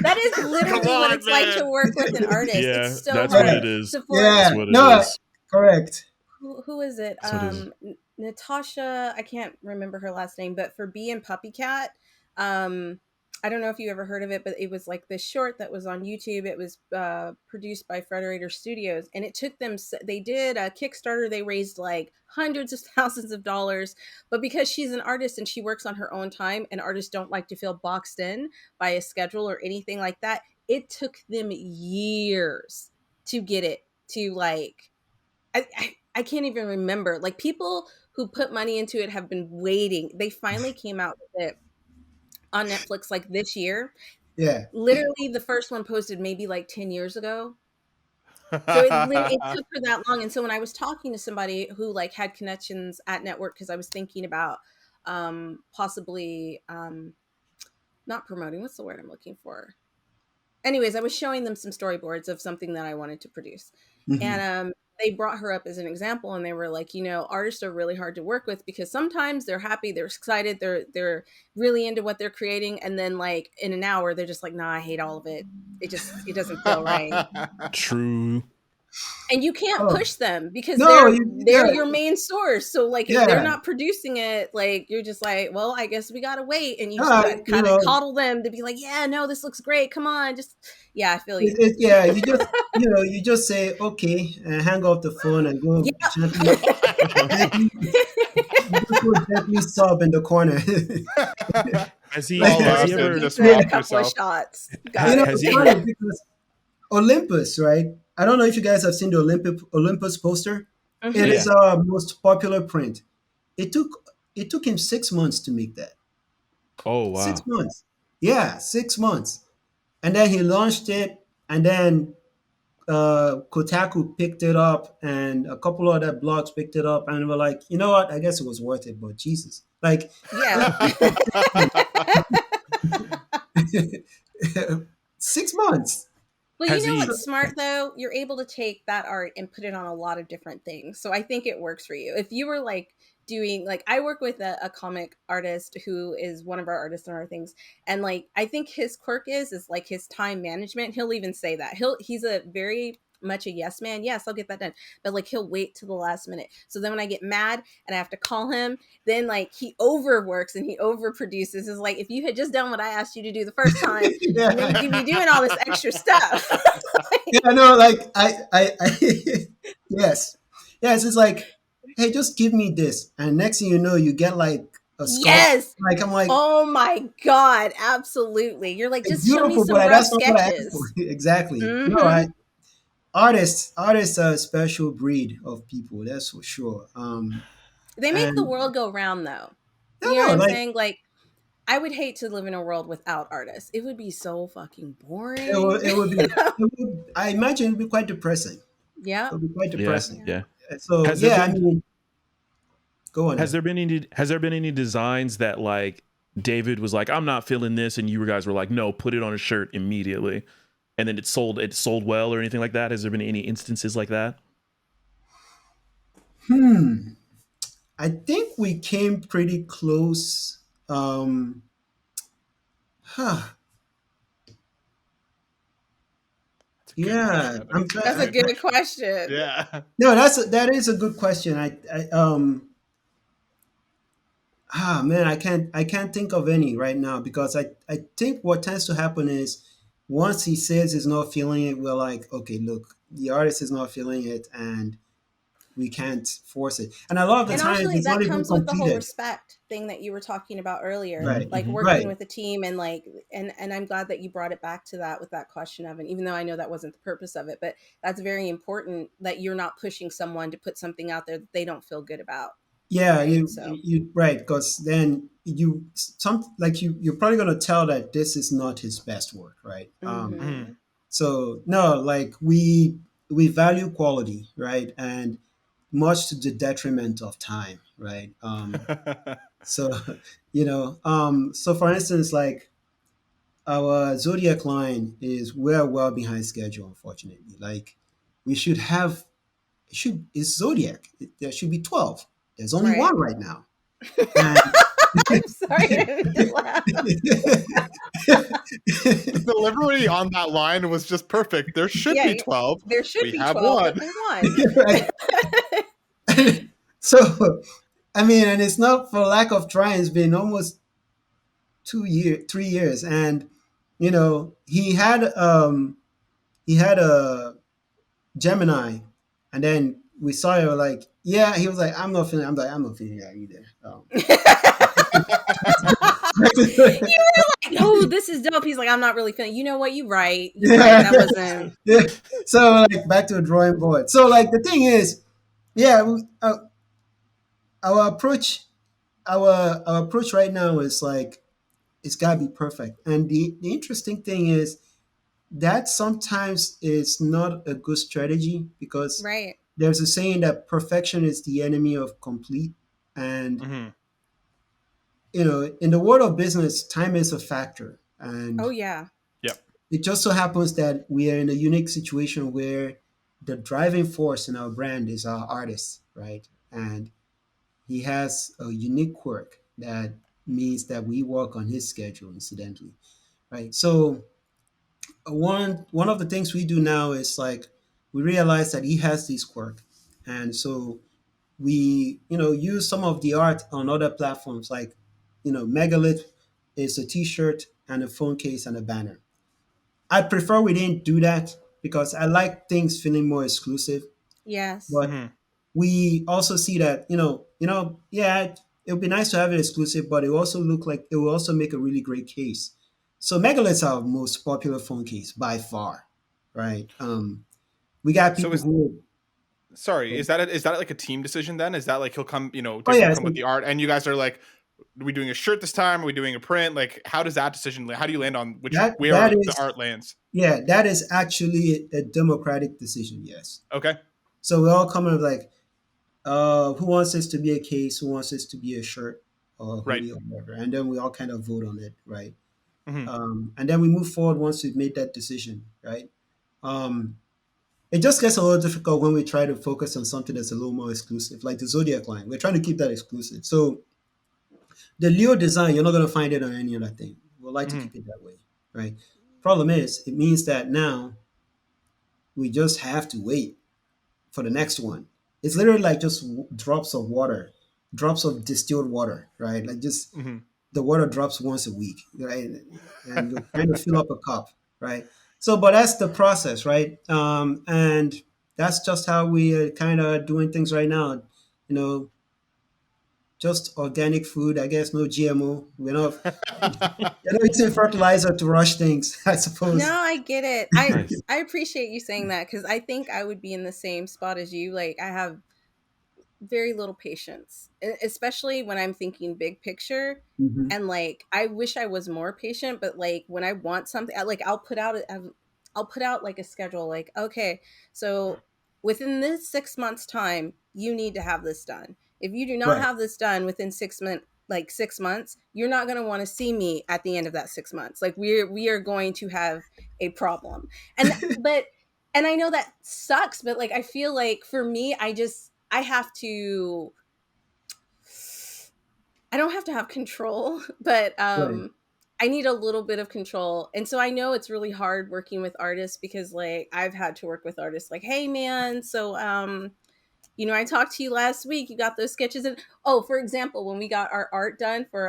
[SPEAKER 1] That is literally
[SPEAKER 3] Come
[SPEAKER 1] what
[SPEAKER 3] on,
[SPEAKER 1] it's like
[SPEAKER 3] man.
[SPEAKER 1] to work with an artist.
[SPEAKER 5] Yeah,
[SPEAKER 1] It's so
[SPEAKER 5] that's
[SPEAKER 1] hard
[SPEAKER 5] what it is.
[SPEAKER 1] to for
[SPEAKER 2] Yeah,
[SPEAKER 5] That's what it
[SPEAKER 2] no,
[SPEAKER 5] is.
[SPEAKER 2] correct.
[SPEAKER 1] who is it?
[SPEAKER 5] That's what it is.
[SPEAKER 1] Natasha, I can't remember her last name, but for Bee and Puppy Cat, I don't know if you ever heard of it, but it was like this short that was on YouTube. It was produced by Frederator Studios, and it took them, they did a Kickstarter. They raised like hundreds of thousands of dollars, but because she's an artist and she works on her own time, and artists don't like to feel boxed in by a schedule or anything like that, it took them years to get it to like, I can't even remember. Like people who put money into it have been waiting. They finally came out with it on Netflix like this year.
[SPEAKER 2] Yeah,
[SPEAKER 1] Literally, the first one posted maybe like 10 years ago. So it took her that long. And so when I was talking to somebody who like had connections at Network, because I was thinking about possibly not promoting, what's the word I'm looking for? Anyways, I was showing them some storyboards of something that I wanted to produce.
[SPEAKER 2] Mhm.
[SPEAKER 1] And they brought her up as an example, and they were like, artists are really hard to work with because sometimes they're happy, they're excited, they're really into what they're creating, and then like in an hour they're just like, nah, I hate all of it. It doesn't feel right.
[SPEAKER 5] True.
[SPEAKER 1] And you can't
[SPEAKER 2] Oh.
[SPEAKER 1] push them because
[SPEAKER 2] No,
[SPEAKER 1] they're
[SPEAKER 2] yeah.
[SPEAKER 1] your main source. So like if
[SPEAKER 2] Yeah.
[SPEAKER 1] they're not producing it, like you're just like, well, I guess we gotta wait. And you
[SPEAKER 2] Ah,
[SPEAKER 1] just
[SPEAKER 2] you
[SPEAKER 1] kind
[SPEAKER 2] know.
[SPEAKER 1] of coddle them to be like, yeah, no, this looks great. Come on, just I feel you.
[SPEAKER 2] Yeah, you just say okay and hang off the phone and go gently sob in the corner.
[SPEAKER 5] Has he?
[SPEAKER 2] Like,
[SPEAKER 5] Has he
[SPEAKER 3] Austin,
[SPEAKER 5] ever?
[SPEAKER 3] just
[SPEAKER 1] Took a
[SPEAKER 3] walk
[SPEAKER 1] couple
[SPEAKER 3] yourself.
[SPEAKER 1] of shots. Got it.
[SPEAKER 5] Has
[SPEAKER 2] it's
[SPEAKER 5] he
[SPEAKER 2] funny because Olympus, right? I don't know if you guys have seen the Olympus poster.
[SPEAKER 1] Mhm.
[SPEAKER 2] It
[SPEAKER 5] Yeah.
[SPEAKER 2] is our most popular print. It took him 6 months to make that.
[SPEAKER 5] Oh wow.
[SPEAKER 2] 6 months. Yeah, 6 months. And then he launched it, and then Kotaku picked it up, and a couple other blogs picked it up, and we're like, you know what? I guess it was worth it, but Jesus, like,
[SPEAKER 1] Yeah.
[SPEAKER 2] 6 months.
[SPEAKER 1] Well, you
[SPEAKER 5] Has
[SPEAKER 1] know
[SPEAKER 5] he?
[SPEAKER 1] what's smart though? You're able to take that art and put it on a lot of different things. So I think it works for you. If you were like doing like I work with a comic artist who is one of our artists on our things, and like I think his quirk is like his time management. He'll even say that. He's a very much a yes man. Yes, I'll get that done. But like he'll wait to the last minute. So then when I get mad and I have to call him, then like he overworks and he overproduces. Is like if you had just done what I asked you to do the first time, and then
[SPEAKER 2] Yeah.
[SPEAKER 1] you'd be doing all this extra stuff.
[SPEAKER 2] Yeah, no, like yes, yes. It's like, hey, just give me this, and next thing you know, you get like a sculpt.
[SPEAKER 1] Yes.
[SPEAKER 2] Like I'm like,
[SPEAKER 1] Oh my God. Absolutely. You're like,
[SPEAKER 2] it's
[SPEAKER 1] just show me
[SPEAKER 2] beautiful,
[SPEAKER 1] some
[SPEAKER 2] but
[SPEAKER 1] rough
[SPEAKER 2] that's not what I asked for.
[SPEAKER 1] sketches.
[SPEAKER 2] Exactly. No,
[SPEAKER 1] Mm-hmm.
[SPEAKER 2] artists are a special breed of people. That's for sure.
[SPEAKER 1] They make the
[SPEAKER 2] And
[SPEAKER 1] world go round though.
[SPEAKER 2] I
[SPEAKER 1] You know
[SPEAKER 2] don't
[SPEAKER 1] what
[SPEAKER 2] know,
[SPEAKER 1] I'm
[SPEAKER 2] like
[SPEAKER 1] saying? Like, I would hate to live in a world without artists. It would be so fucking boring.
[SPEAKER 2] it would be. I imagine it would be quite depressing. It
[SPEAKER 1] Yeah.
[SPEAKER 2] would be quite
[SPEAKER 5] Yeah,
[SPEAKER 2] depressing.
[SPEAKER 1] Yeah.
[SPEAKER 5] yeah.
[SPEAKER 2] So
[SPEAKER 5] Has there
[SPEAKER 2] yeah, I
[SPEAKER 5] been?
[SPEAKER 2] mean, go on.
[SPEAKER 5] Has
[SPEAKER 2] Ed.
[SPEAKER 5] there been any? Has there been any designs that like David was like, I'm not feeling this, and you guys were like, no, put it on a shirt immediately, and then it sold. It sold well, or anything like that. Has there been any instances like that?
[SPEAKER 2] I think we came pretty close. Huh,
[SPEAKER 3] That's a good
[SPEAKER 2] yeah,
[SPEAKER 3] question, Evan.
[SPEAKER 2] I'm
[SPEAKER 1] That's a
[SPEAKER 2] trying.
[SPEAKER 1] good question.
[SPEAKER 3] Yeah.
[SPEAKER 2] No, that is a good question. Man, I can't think of any right now because I think what tends to happen is once he says he's not feeling it, we're like, okay, look, the artist is not feeling it, and we can't force it. And a lot of the
[SPEAKER 1] And
[SPEAKER 2] times,
[SPEAKER 1] actually,
[SPEAKER 2] it's not
[SPEAKER 1] that
[SPEAKER 2] even
[SPEAKER 1] comes with the whole
[SPEAKER 2] completed.
[SPEAKER 1] respect thing that you were talking about earlier,
[SPEAKER 5] Mm-hmm,
[SPEAKER 2] Right,
[SPEAKER 1] like
[SPEAKER 5] mm-hmm.
[SPEAKER 1] working
[SPEAKER 2] right.
[SPEAKER 1] with a team and like, and I'm glad that you brought it back to that with that question of, and even though I know that wasn't the purpose of it, but that's very important that you're not pushing someone to put something out there that they don't feel good about.
[SPEAKER 2] Yeah,
[SPEAKER 1] Right.
[SPEAKER 2] you
[SPEAKER 1] So,
[SPEAKER 2] you right, because then you're probably gonna tell that this is not his best work, right?
[SPEAKER 1] mm-hmm.
[SPEAKER 2] So no, like we value quality, right, and much to the detriment of time, right? So so for instance, like our Zodiac line is we're well behind schedule, unfortunately. Like we should have it's Zodiac. There should be 12. There's only
[SPEAKER 1] Right.
[SPEAKER 2] one right now. And
[SPEAKER 1] I'm sorry, I didn't mean to laugh.
[SPEAKER 3] The delivery on that line was just perfect. There should
[SPEAKER 1] Yeah,
[SPEAKER 3] be 12.
[SPEAKER 1] there should
[SPEAKER 3] We
[SPEAKER 1] be
[SPEAKER 3] have
[SPEAKER 1] 12,
[SPEAKER 3] one.
[SPEAKER 1] only one.
[SPEAKER 2] Right. So I mean, and it's not for lack of trying. It's been almost 2 years, 3 years, and he had a Gemini, and then we saw it. We're like, yeah, he was like, I'm not feeling. I'm like, I'm not feeling that either.
[SPEAKER 1] You were like, oh, this is dope. He's like, I'm not really feeling. You know what? You right. You right.
[SPEAKER 2] Yeah.
[SPEAKER 1] That wasn't.
[SPEAKER 2] Yeah. So like back to the drawing board. So like the thing is, yeah, our approach, our approach right now is like it's gotta be perfect. And the interesting thing is that sometimes is not a good strategy because
[SPEAKER 1] Right.
[SPEAKER 2] there's a saying that perfection is the enemy of complete. And
[SPEAKER 3] Mm-hmm.
[SPEAKER 2] in the world of business, time is a factor. And
[SPEAKER 1] Oh yeah.
[SPEAKER 3] Yep.
[SPEAKER 2] it just so happens that we are in a unique situation where the driving force in our brand is our artist, right? And he has a unique quirk that means that we work on his schedule, incidentally, right? So one of the things we do now is like we realize that he has this quirk, and so we use some of the art on other platforms like Megalith is a T-shirt and a phone case and a banner. I prefer we didn't do that because I like things feeling more exclusive.
[SPEAKER 1] Yes.
[SPEAKER 2] But
[SPEAKER 3] Mm-hmm.
[SPEAKER 2] we also see that yeah, it would be nice to have it exclusive, but it will also make a really great case. So Megalith's our most popular phone case by far, right? We got
[SPEAKER 3] So
[SPEAKER 2] people who
[SPEAKER 3] sorry, is that like a team decision then? Is that like he'll come,
[SPEAKER 2] oh
[SPEAKER 3] David will
[SPEAKER 2] yeah,
[SPEAKER 3] come with the art and you guys are like, are we doing a shirt this time? Are we doing a print? Like, how does that decision, how do you land on where
[SPEAKER 2] that
[SPEAKER 3] the
[SPEAKER 2] is
[SPEAKER 3] art lands?
[SPEAKER 2] yeah, that is actually a democratic decision. Yes.
[SPEAKER 3] Okay.
[SPEAKER 2] So we're all coming up like, who wants this to be a case? Who wants this to be a shirt or a
[SPEAKER 3] Right.
[SPEAKER 2] hoodie or whatever? And then we all kind of vote on it, right? And then we move forward once we've made that decision, right? It just gets a little difficult when we try to focus on something that's a little more exclusive, like the Zodiac line. We're trying to keep that exclusive. So the Leo design, you're not going to find it on any other thing. We'd like to keep it that way, right? Problem is, it means that now we just have to wait for the next one. It's literally like just drops of water, drops of distilled water, right? Like just the water drops once a week, right? And you're trying to fill up a cup, right? So, but that's the process, right? And that's just how we are kind of doing things right now. You know, just organic food, I guess, no GMO. You're not using fertilizer to rush things, I suppose.
[SPEAKER 1] No, I get it.
[SPEAKER 5] Nice.
[SPEAKER 1] I appreciate you saying that, because I think I would be in the same spot as you. Like, I have very little patience, especially when I'm thinking big picture.
[SPEAKER 2] Mhm.
[SPEAKER 1] And like, I wish I was more patient, but like when I want something, like I'll put out like a schedule, like, okay, so within this 6 months time, you need to have this done. If you do not
[SPEAKER 2] Right.
[SPEAKER 1] have this done within 6 months, you're not going to want to see me at the end of that 6 months. Like, we are going to have a problem. And but and I know that sucks, but like, I feel like for me, I have to, I don't have to have control, but
[SPEAKER 2] Right.
[SPEAKER 1] I need a little bit of control. And so I know it's really hard working with artists, because like I've had to work with artists like, hey man, so I talked to you last week, you got those sketches in. Oh, for example, when we got our art done for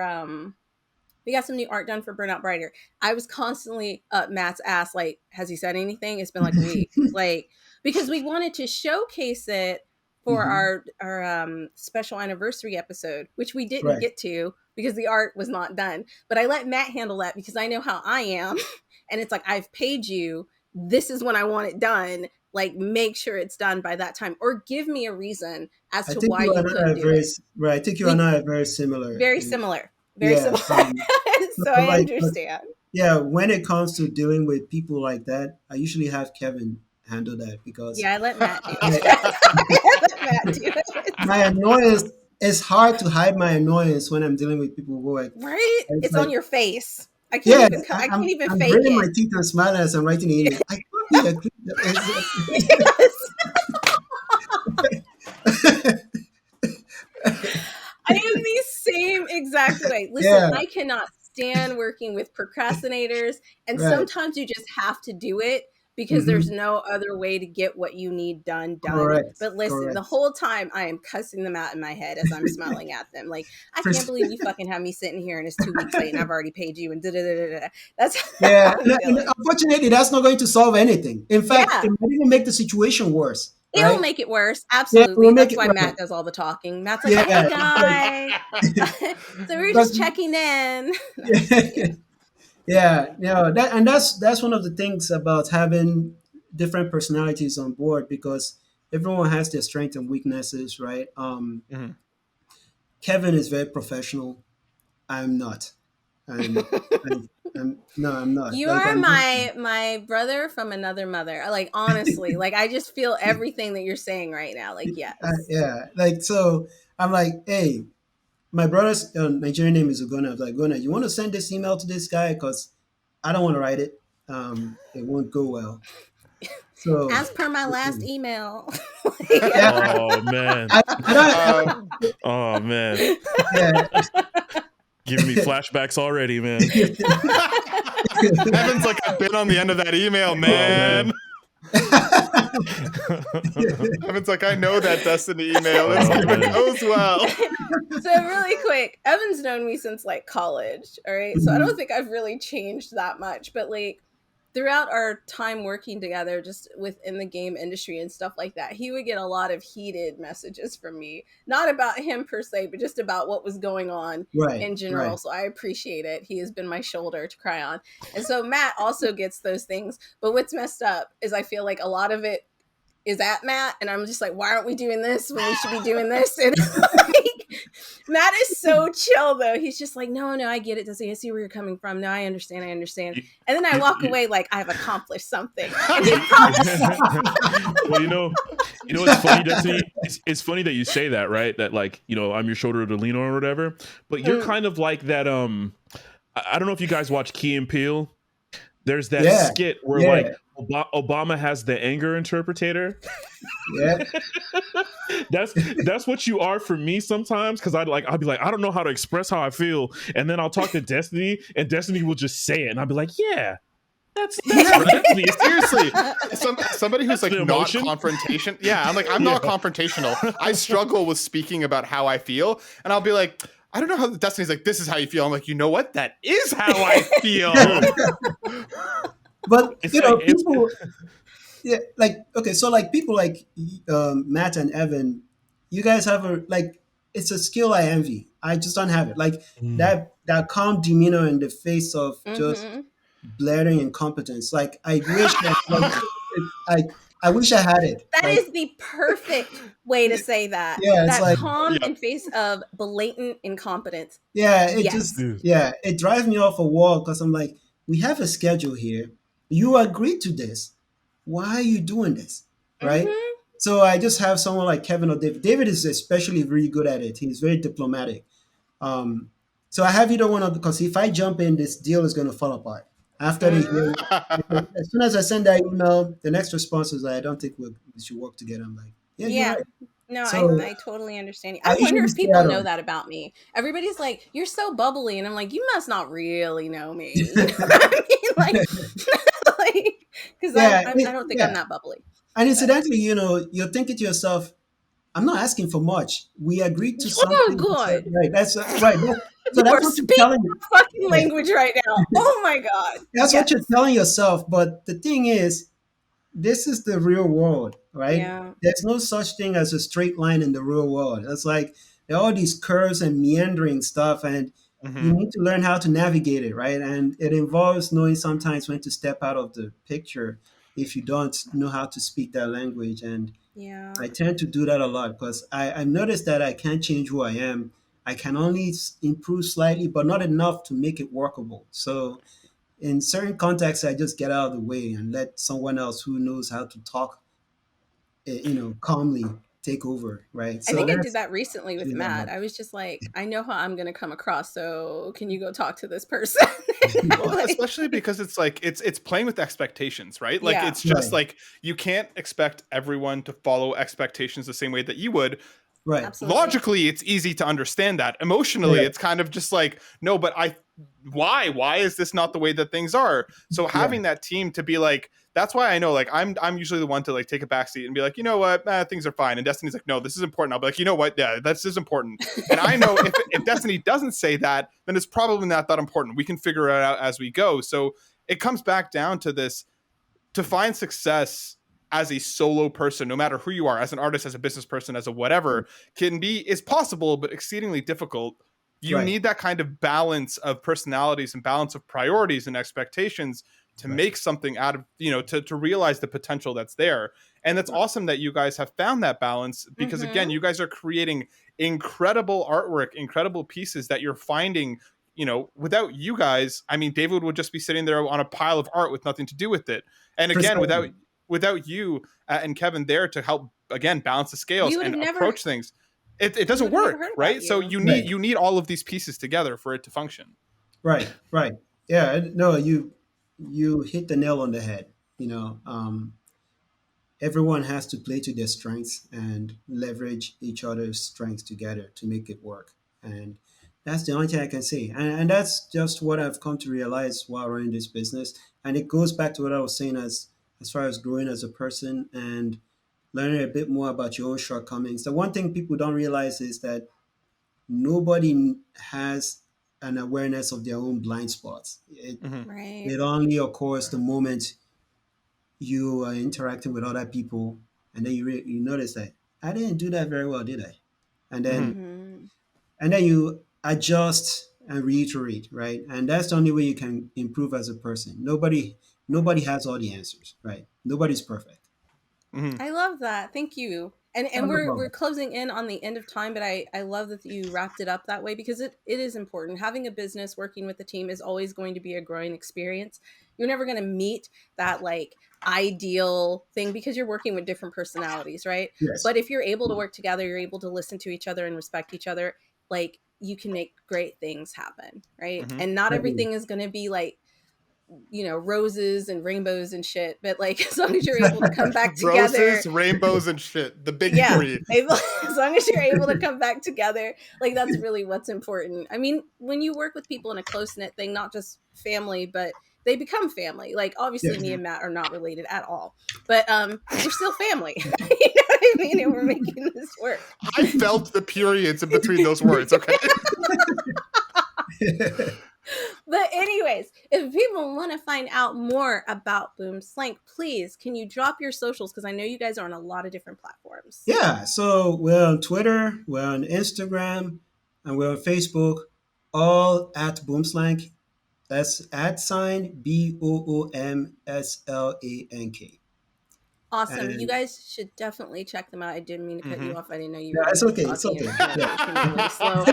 [SPEAKER 1] we got some new art done for Burnout Brighter. I was constantly up Matt's ass, like, has he said anything? It's been like a week. Like, because we wanted to showcase it for
[SPEAKER 2] Mhm.
[SPEAKER 1] our special anniversary episode, which we didn't
[SPEAKER 2] Right.
[SPEAKER 1] get to because the art was not done. But I let Matt handle that because I know how I am. And it's like, I've paid you. This is when I want it done. Like, make sure it's done by that time, or give me a reason as
[SPEAKER 2] I
[SPEAKER 1] to
[SPEAKER 2] think
[SPEAKER 1] why
[SPEAKER 2] you
[SPEAKER 1] you
[SPEAKER 2] and I
[SPEAKER 1] couldn't
[SPEAKER 2] are
[SPEAKER 1] do it.
[SPEAKER 2] right. I think you and
[SPEAKER 1] We
[SPEAKER 2] I are very similar.
[SPEAKER 1] very similar. Very
[SPEAKER 2] Yeah.
[SPEAKER 1] similar. So I
[SPEAKER 2] Like, but
[SPEAKER 1] understand.
[SPEAKER 2] yeah, when it comes to dealing with people like that, I usually have Kevin handle that because
[SPEAKER 1] Yeah, I let Matt do
[SPEAKER 2] I,
[SPEAKER 1] it. I let Matt do it.
[SPEAKER 2] my annoyance, it's hard to hide my annoyance when I'm dealing with people who are,
[SPEAKER 1] Right?
[SPEAKER 2] it's
[SPEAKER 1] It's
[SPEAKER 2] like,
[SPEAKER 1] on your face.
[SPEAKER 2] yes,
[SPEAKER 1] I can't even
[SPEAKER 2] I'm
[SPEAKER 1] fake
[SPEAKER 2] gritting my
[SPEAKER 1] it.
[SPEAKER 2] teeth and smiling as I'm writing the email. I can't be a
[SPEAKER 1] Yes. I am the same exact way. Listen,
[SPEAKER 2] yeah,
[SPEAKER 1] I cannot stand working with procrastinators, and
[SPEAKER 2] right.
[SPEAKER 1] sometimes you just have to do it because there's
[SPEAKER 2] Hmm.
[SPEAKER 1] no other way to get what you need done.
[SPEAKER 2] Correct.
[SPEAKER 1] But listen, the
[SPEAKER 2] Correct.
[SPEAKER 1] whole time I am cussing them out in my head as I'm smiling at them. Like, I can't believe you fucking have me sitting here and it's 2 weeks late and I've already paid you and da da da da da. That's
[SPEAKER 2] Yeah,
[SPEAKER 1] how I'm
[SPEAKER 2] and
[SPEAKER 1] feeling.
[SPEAKER 2] unfortunately, that's not going to solve anything. In fact,
[SPEAKER 1] Yeah.
[SPEAKER 2] it might even make the situation worse,
[SPEAKER 1] It'll
[SPEAKER 2] right?
[SPEAKER 1] make it worse.
[SPEAKER 2] Yeah, it will
[SPEAKER 1] Absolutely.
[SPEAKER 2] make
[SPEAKER 1] That's
[SPEAKER 2] it
[SPEAKER 1] why
[SPEAKER 2] right.
[SPEAKER 1] Matt does all the talking. Matt's like,
[SPEAKER 2] Yeah,
[SPEAKER 1] hey
[SPEAKER 2] it's like,
[SPEAKER 1] guys. So we were
[SPEAKER 2] but
[SPEAKER 1] just checking in. No, I'm just kidding.
[SPEAKER 2] yeah, yeah, that's one of the things about having different personalities on board because everyone has their strengths and weaknesses, right? Kevin is very professional. I'm not. I'm, no, I'm not.
[SPEAKER 1] You
[SPEAKER 2] Like
[SPEAKER 1] are
[SPEAKER 2] I'm just,
[SPEAKER 1] my brother from another mother. Like, honestly, like I just feel everything that you're saying right now. Like, yes.
[SPEAKER 2] yeah, like so. I'm like, hey, my brother's Nigerian name is Ugona. I was like, Ugona, you want to send this email to this guy because I don't want to write it. It won't go well. So
[SPEAKER 1] As per my last email.
[SPEAKER 2] yeah,
[SPEAKER 5] Oh man.
[SPEAKER 2] I don't.
[SPEAKER 3] Um,
[SPEAKER 5] Oh man.
[SPEAKER 2] Yeah.
[SPEAKER 5] Giving me flashbacks already, man.
[SPEAKER 3] Evan's like, I've been on the end of that email,
[SPEAKER 5] Oh
[SPEAKER 3] man.
[SPEAKER 5] man.
[SPEAKER 3] Evan's like, I know that Destiny email. Let's
[SPEAKER 5] Oh
[SPEAKER 3] see if it
[SPEAKER 5] man.
[SPEAKER 3] goes well.
[SPEAKER 1] So really quick, Evan's known me since like college. All right. So I don't think I've really changed that much, but like throughout our time working together, just within the game industry and stuff like that, he would get a lot of heated messages from me, not about him per se, but just about what was going on
[SPEAKER 2] Right,
[SPEAKER 1] in general.
[SPEAKER 2] right.
[SPEAKER 1] So I appreciate it. He has been my shoulder to cry on. And so Matt also gets those things. But what's messed up is I feel like a lot of it is at Matt, and I'm just like, why aren't we doing this when we should be doing this? And like, Matt is so chill though. He's just like, no, I get it. I see where you're coming from. No, I understand.
[SPEAKER 5] You-
[SPEAKER 1] And then I
[SPEAKER 5] you-
[SPEAKER 1] walk
[SPEAKER 5] you-
[SPEAKER 1] away like I've accomplished something. And he promised.
[SPEAKER 5] Well, it's funny, Destiny. It's funny that you say that, right? That like, I'm your shoulder to lean on or whatever. But you're kind of like that. I don't know if you guys watch Key and Peele. There's that
[SPEAKER 2] Yeah,
[SPEAKER 5] skit where
[SPEAKER 2] yeah,
[SPEAKER 5] like Obama has the anger interpreter.
[SPEAKER 2] yeah.
[SPEAKER 5] That's what you are for me sometimes, because I'll be like, I don't know how to express how I feel, and then I'll talk to Destiny, and Destiny will just say it, and I'll be like, yeah, that's me.
[SPEAKER 3] Seriously, somebody who's
[SPEAKER 5] That's
[SPEAKER 3] like
[SPEAKER 5] the
[SPEAKER 3] not
[SPEAKER 5] emotion.
[SPEAKER 3] confrontation. Yeah, I'm like, I'm not confrontational. I struggle with speaking about how I feel, and I'll be like, I don't know how. Destiny's like, this is how you feel. I'm like, you know what? That is how I feel.
[SPEAKER 2] But
[SPEAKER 5] It's like it's
[SPEAKER 2] people, yeah, like okay, so like people like Matt and Evan, you guys have a like it's a skill I envy. I just don't have it. Like
[SPEAKER 5] Mm.
[SPEAKER 2] that calm demeanor in the face of just
[SPEAKER 1] Mm-hmm.
[SPEAKER 2] blaring incompetence. Like I wish that I wish I had it.
[SPEAKER 1] That
[SPEAKER 2] Like
[SPEAKER 1] is the perfect way to say that.
[SPEAKER 2] yeah, it's
[SPEAKER 1] That
[SPEAKER 2] like
[SPEAKER 1] calm
[SPEAKER 3] Yeah.
[SPEAKER 1] in face of blatant incompetence.
[SPEAKER 2] yeah, it just
[SPEAKER 1] Yes.
[SPEAKER 5] Dude.
[SPEAKER 2] yeah, it drives me off a wall because I'm like, we have a schedule here. You agreed to this. Why are you doing this? Right?
[SPEAKER 1] Mm-hmm.
[SPEAKER 2] So I just have someone like Kevin or David. David is especially really good at it. He's very diplomatic. Um, so I have either one of because if I jump in, this deal is going to fall apart. After they
[SPEAKER 1] Mm-hmm.
[SPEAKER 2] hear, as soon as I send that email, the next response is like, I don't think we should work together. I'm like, yeah, you're
[SPEAKER 1] Yeah.
[SPEAKER 2] right.
[SPEAKER 1] No,
[SPEAKER 2] So
[SPEAKER 1] I totally understand you.
[SPEAKER 2] I
[SPEAKER 1] I wonder
[SPEAKER 2] usually
[SPEAKER 1] if
[SPEAKER 2] stay
[SPEAKER 1] people
[SPEAKER 2] out of
[SPEAKER 1] know
[SPEAKER 2] it.
[SPEAKER 1] that about me. Everybody's like, "You're so bubbly," and I'm like, "You must not really know me." You know what I mean? Like, because
[SPEAKER 2] Yeah,
[SPEAKER 1] I don't think I'm
[SPEAKER 2] yeah.
[SPEAKER 1] that bubbly.
[SPEAKER 2] And
[SPEAKER 1] But
[SPEAKER 2] incidentally, you're thinking to yourself, I'm not asking for much. We agreed to
[SPEAKER 1] oh,
[SPEAKER 2] something.
[SPEAKER 1] good,
[SPEAKER 2] Right. That's right. So
[SPEAKER 1] you are
[SPEAKER 2] that's what you're
[SPEAKER 1] speaking
[SPEAKER 2] telling.
[SPEAKER 1] my fucking
[SPEAKER 2] Yeah.
[SPEAKER 1] language right now. Oh my god,
[SPEAKER 2] That's what you're
[SPEAKER 1] yes,
[SPEAKER 2] telling yourself. But the thing is, this is the real world, right?
[SPEAKER 1] yeah,
[SPEAKER 2] There's no such thing as a straight line in the real world. It's like there are all these curves and meandering stuff, and you
[SPEAKER 3] Mhm.
[SPEAKER 2] need to learn how to navigate it, right? And it involves knowing sometimes when to step out of the picture if you don't know how to speak that language. And
[SPEAKER 1] yeah.
[SPEAKER 2] I tend to do that a lot because I noticed that I can't change who I am. I can only improve slightly, but not enough to make it workable. So in certain contexts, I just get out of the way and let someone else who knows how to talk, calmly take over, right?
[SPEAKER 1] I
[SPEAKER 2] So
[SPEAKER 1] think I did
[SPEAKER 2] that's
[SPEAKER 1] that recently with
[SPEAKER 2] usually how
[SPEAKER 1] Matt.
[SPEAKER 2] much.
[SPEAKER 1] I was just like, I know how I'm going to come across, so can you go talk to this person?
[SPEAKER 3] Well,
[SPEAKER 1] Like,
[SPEAKER 3] especially because it's like it's playing with expectations, right? Like
[SPEAKER 1] yeah,
[SPEAKER 3] it's just
[SPEAKER 2] Right,
[SPEAKER 3] like you can't expect everyone to follow expectations the same way that you would.
[SPEAKER 2] right,
[SPEAKER 1] absolutely.
[SPEAKER 3] Logically, it's easy to understand that. Emotionally,
[SPEAKER 2] yeah,
[SPEAKER 3] it's kind of just like, no, but why is this not the way that things are? So
[SPEAKER 2] yeah,
[SPEAKER 3] having that team to be like, that's why I know, like, I'm usually the one to like take a backseat and be like, you know what, things are fine. And Destiny's like, no, this is important. I'll be like, you know what, yeah, this is important. And I know if Destiny doesn't say that, then it's probably not that important. We can figure it out as we go. So it comes back down to this: to find success as a solo person, no matter who you are, as an artist, as a business person, as a whatever, is possible, but exceedingly difficult. You
[SPEAKER 2] right,
[SPEAKER 3] need that kind of balance of personalities and balance of priorities and expectations to
[SPEAKER 2] right,
[SPEAKER 3] make something out of, to realize the potential that's there. And that's
[SPEAKER 2] right.
[SPEAKER 3] awesome that you guys have found that balance, because
[SPEAKER 1] Mm-hmm.
[SPEAKER 3] again, you guys are creating incredible artwork, incredible pieces that you're finding. Without you guys, I mean, David would just be sitting there on a pile of art with nothing to do with it. And again,
[SPEAKER 2] Precisely.
[SPEAKER 3] without you and Kevin there to help again balance the
[SPEAKER 1] We
[SPEAKER 3] scales
[SPEAKER 1] would have
[SPEAKER 3] and
[SPEAKER 1] never,
[SPEAKER 3] approach things, it
[SPEAKER 1] we
[SPEAKER 3] doesn't
[SPEAKER 1] would have never
[SPEAKER 3] work,
[SPEAKER 1] heard about
[SPEAKER 3] right? So
[SPEAKER 1] you.
[SPEAKER 3] you need
[SPEAKER 2] Right,
[SPEAKER 3] you need all of these pieces together for it to function.
[SPEAKER 2] right, right. Yeah, no, you hit the nail on the head. You know, everyone has to play to their strengths and leverage each other's strengths together to make it work. And that's the only thing I can say. And that's just what I've come to realize while running this business. And it goes back to what I was saying as far as growing as a person and learning a bit more about your own shortcomings. The one thing people don't realize is that nobody has an awareness of their own blind spots.
[SPEAKER 3] Hmm.
[SPEAKER 1] Right.
[SPEAKER 2] It only occurs the moment you are interacting with other people, and then you notice that I didn't do that very well, did I? And
[SPEAKER 3] Hmm.
[SPEAKER 2] then
[SPEAKER 1] Mm-hmm.
[SPEAKER 2] you adjust and reiterate, right? And that's the only way you can improve as a person. Nobody has all the answers, right? Nobody's perfect.
[SPEAKER 3] Hmm.
[SPEAKER 1] I love that. Thank you. And
[SPEAKER 2] Oh, no
[SPEAKER 1] we're
[SPEAKER 2] problem.
[SPEAKER 1] closing in on the end of time, but I love that you wrapped it up that way because it is important. Having a business, working with a team is always going to be a growing experience. You're never going to meet that like ideal thing because you're working with different personalities, right?
[SPEAKER 2] Yes.
[SPEAKER 1] But if you're able to work together, you're able to listen to each other and respect each other, like you can make great things happen, right?
[SPEAKER 3] Mhm.
[SPEAKER 1] And not
[SPEAKER 2] Definitely.
[SPEAKER 1] everything is going to be like, you know, roses and rainbows and shit, but like as long as you're able to come back together,
[SPEAKER 3] Roses, rainbows, and shit. The big
[SPEAKER 1] yeah,
[SPEAKER 3] three.
[SPEAKER 1] as long as you're able to come back together, like that's really what's important. I mean, when you work with people in a close knit thing, not just family, but they become family. Like obviously,
[SPEAKER 2] Yeah.
[SPEAKER 1] me and Matt are not related at all, but we're still family. You know what I mean? And we're making this work.
[SPEAKER 3] I felt the periods in between those words. Okay.
[SPEAKER 1] But anyways, if people want to find out more about Boomslank, please can you drop your socials, because I know you guys are on a lot of different platforms.
[SPEAKER 2] Yeah, so we're on Twitter, we're on Instagram, and we're on Facebook, all at Boomslank. That's at sign BOOMSLANK.
[SPEAKER 1] Awesome. You
[SPEAKER 2] And
[SPEAKER 1] guys should definitely check them out. I didn't mean to cut you
[SPEAKER 3] Mhm.
[SPEAKER 1] off. I didn't know you
[SPEAKER 2] yeah,
[SPEAKER 1] were going
[SPEAKER 2] it's
[SPEAKER 1] to keep
[SPEAKER 2] okay. It's
[SPEAKER 1] talking
[SPEAKER 2] okay.
[SPEAKER 1] and
[SPEAKER 2] Yeah.
[SPEAKER 1] making it really slow.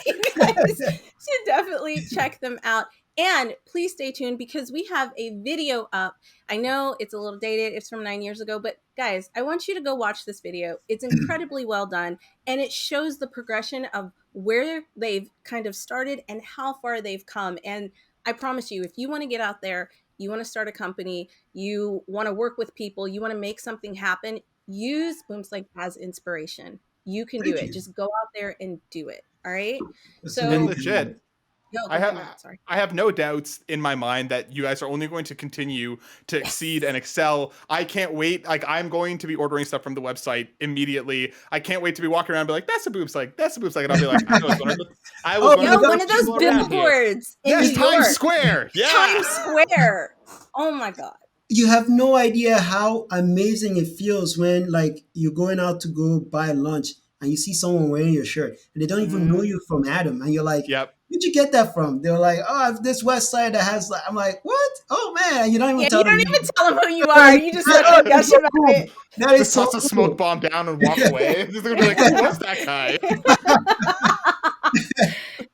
[SPEAKER 1] You guys should definitely check them out. And please stay tuned because we have a video up. I know it's a little dated. It's from 9 years ago. But guys, I want you to go watch this video. It's incredibly well done. And it shows the progression of where they've kind of started and how far they've come. And I promise you, if you want to get out there, you want to start a company, you want to work with people, you want to make something happen, use Boomslank as inspiration. You can do
[SPEAKER 2] Thank
[SPEAKER 1] it.
[SPEAKER 2] you.
[SPEAKER 1] Just go out there and do it. All right.
[SPEAKER 2] That's
[SPEAKER 3] And
[SPEAKER 1] So,
[SPEAKER 2] really kind.
[SPEAKER 3] legit,
[SPEAKER 1] no,
[SPEAKER 3] I
[SPEAKER 1] go ahead,
[SPEAKER 3] have
[SPEAKER 1] Matt. Sorry.
[SPEAKER 3] I have no doubts in my mind that you guys are only going to continue to exceed and excel. I can't wait. Like I'm going to be ordering stuff from the website immediately. I can't wait to be walking around and be like, "That's a Boomslank. That's a Boomslank," and I'll be like, I was
[SPEAKER 2] Oh,
[SPEAKER 3] one
[SPEAKER 1] Yo,
[SPEAKER 3] of the
[SPEAKER 1] one
[SPEAKER 3] first
[SPEAKER 1] of those
[SPEAKER 3] people around here.
[SPEAKER 1] billboards in
[SPEAKER 3] Yes,
[SPEAKER 1] New
[SPEAKER 3] Times
[SPEAKER 1] York.
[SPEAKER 3] Square. Yeah.
[SPEAKER 1] Times Square. Oh my God.
[SPEAKER 2] You have no idea how amazing it feels when like you're going out to go buy lunch and you see someone wearing your shirt and they don't even know you from Adam and you're like,
[SPEAKER 3] Yep.
[SPEAKER 2] where'd you get that from? They're like, oh, I've this website that has like, I'm like, what? Oh man, and you don't even
[SPEAKER 1] Yeah,
[SPEAKER 2] tell
[SPEAKER 1] you
[SPEAKER 2] them.
[SPEAKER 1] don't even tell them who you
[SPEAKER 2] They're
[SPEAKER 1] are.
[SPEAKER 2] like,
[SPEAKER 1] You just
[SPEAKER 2] oh,
[SPEAKER 1] fucking
[SPEAKER 2] that's
[SPEAKER 1] gush
[SPEAKER 2] so
[SPEAKER 1] about
[SPEAKER 2] cool.
[SPEAKER 1] it.
[SPEAKER 2] That is
[SPEAKER 3] Just
[SPEAKER 2] so
[SPEAKER 3] toss a
[SPEAKER 2] cool.
[SPEAKER 3] smoke bomb down and walk away. They're gonna be like, "Who was that guy?"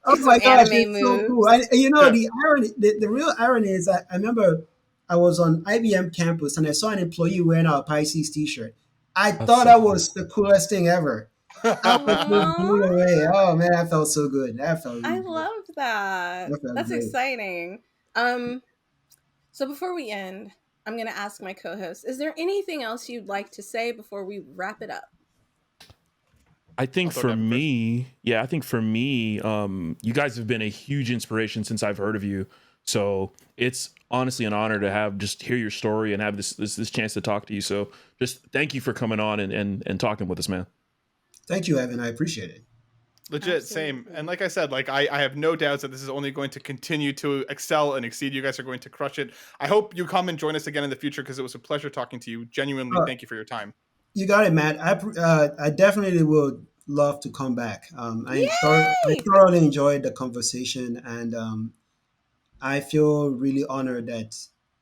[SPEAKER 2] Oh
[SPEAKER 1] Do some
[SPEAKER 2] my gosh,
[SPEAKER 1] anime
[SPEAKER 2] it's so cool.
[SPEAKER 1] moves.
[SPEAKER 2] You know,
[SPEAKER 3] Yeah.
[SPEAKER 2] the irony, the real irony is I remember I was on IBM campus and I saw an employee wearing our Pisces t-shirt. I
[SPEAKER 5] That's
[SPEAKER 2] thought
[SPEAKER 5] so
[SPEAKER 2] that
[SPEAKER 5] cool.
[SPEAKER 2] was the coolest thing ever. I was just
[SPEAKER 1] Aww.
[SPEAKER 2] blown away. Oh man, that felt so good. That felt
[SPEAKER 1] I
[SPEAKER 2] really good.
[SPEAKER 1] love that.
[SPEAKER 2] That felt
[SPEAKER 1] That's
[SPEAKER 2] great.
[SPEAKER 1] exciting. So before we end, I'm going to ask my co-host, is there anything else you'd like to say before we wrap it up?
[SPEAKER 5] I think
[SPEAKER 3] I'll throw
[SPEAKER 5] for
[SPEAKER 3] Devin first.
[SPEAKER 5] me, yeah, I think for me, you guys have been a huge inspiration since I've heard of you. So it's honestly an honor to have just hear your story and have this chance to talk to you. So just thank you for coming on and talking with us, man.
[SPEAKER 2] Thank you, Evan. I appreciate it.
[SPEAKER 3] Legit, same.
[SPEAKER 1] Absolutely.
[SPEAKER 3] And like I said, like I have no doubts that this is only going to continue to excel and exceed. You guys are going to crush it. I hope you come and join us again in the future because it was a pleasure talking to you. Genuinely,
[SPEAKER 2] Uh,
[SPEAKER 3] thank you for your time.
[SPEAKER 2] you got it, Matt. I definitely would love to come back. I
[SPEAKER 1] Yay!
[SPEAKER 2] thoroughly enjoyed the conversation, and I feel really honored that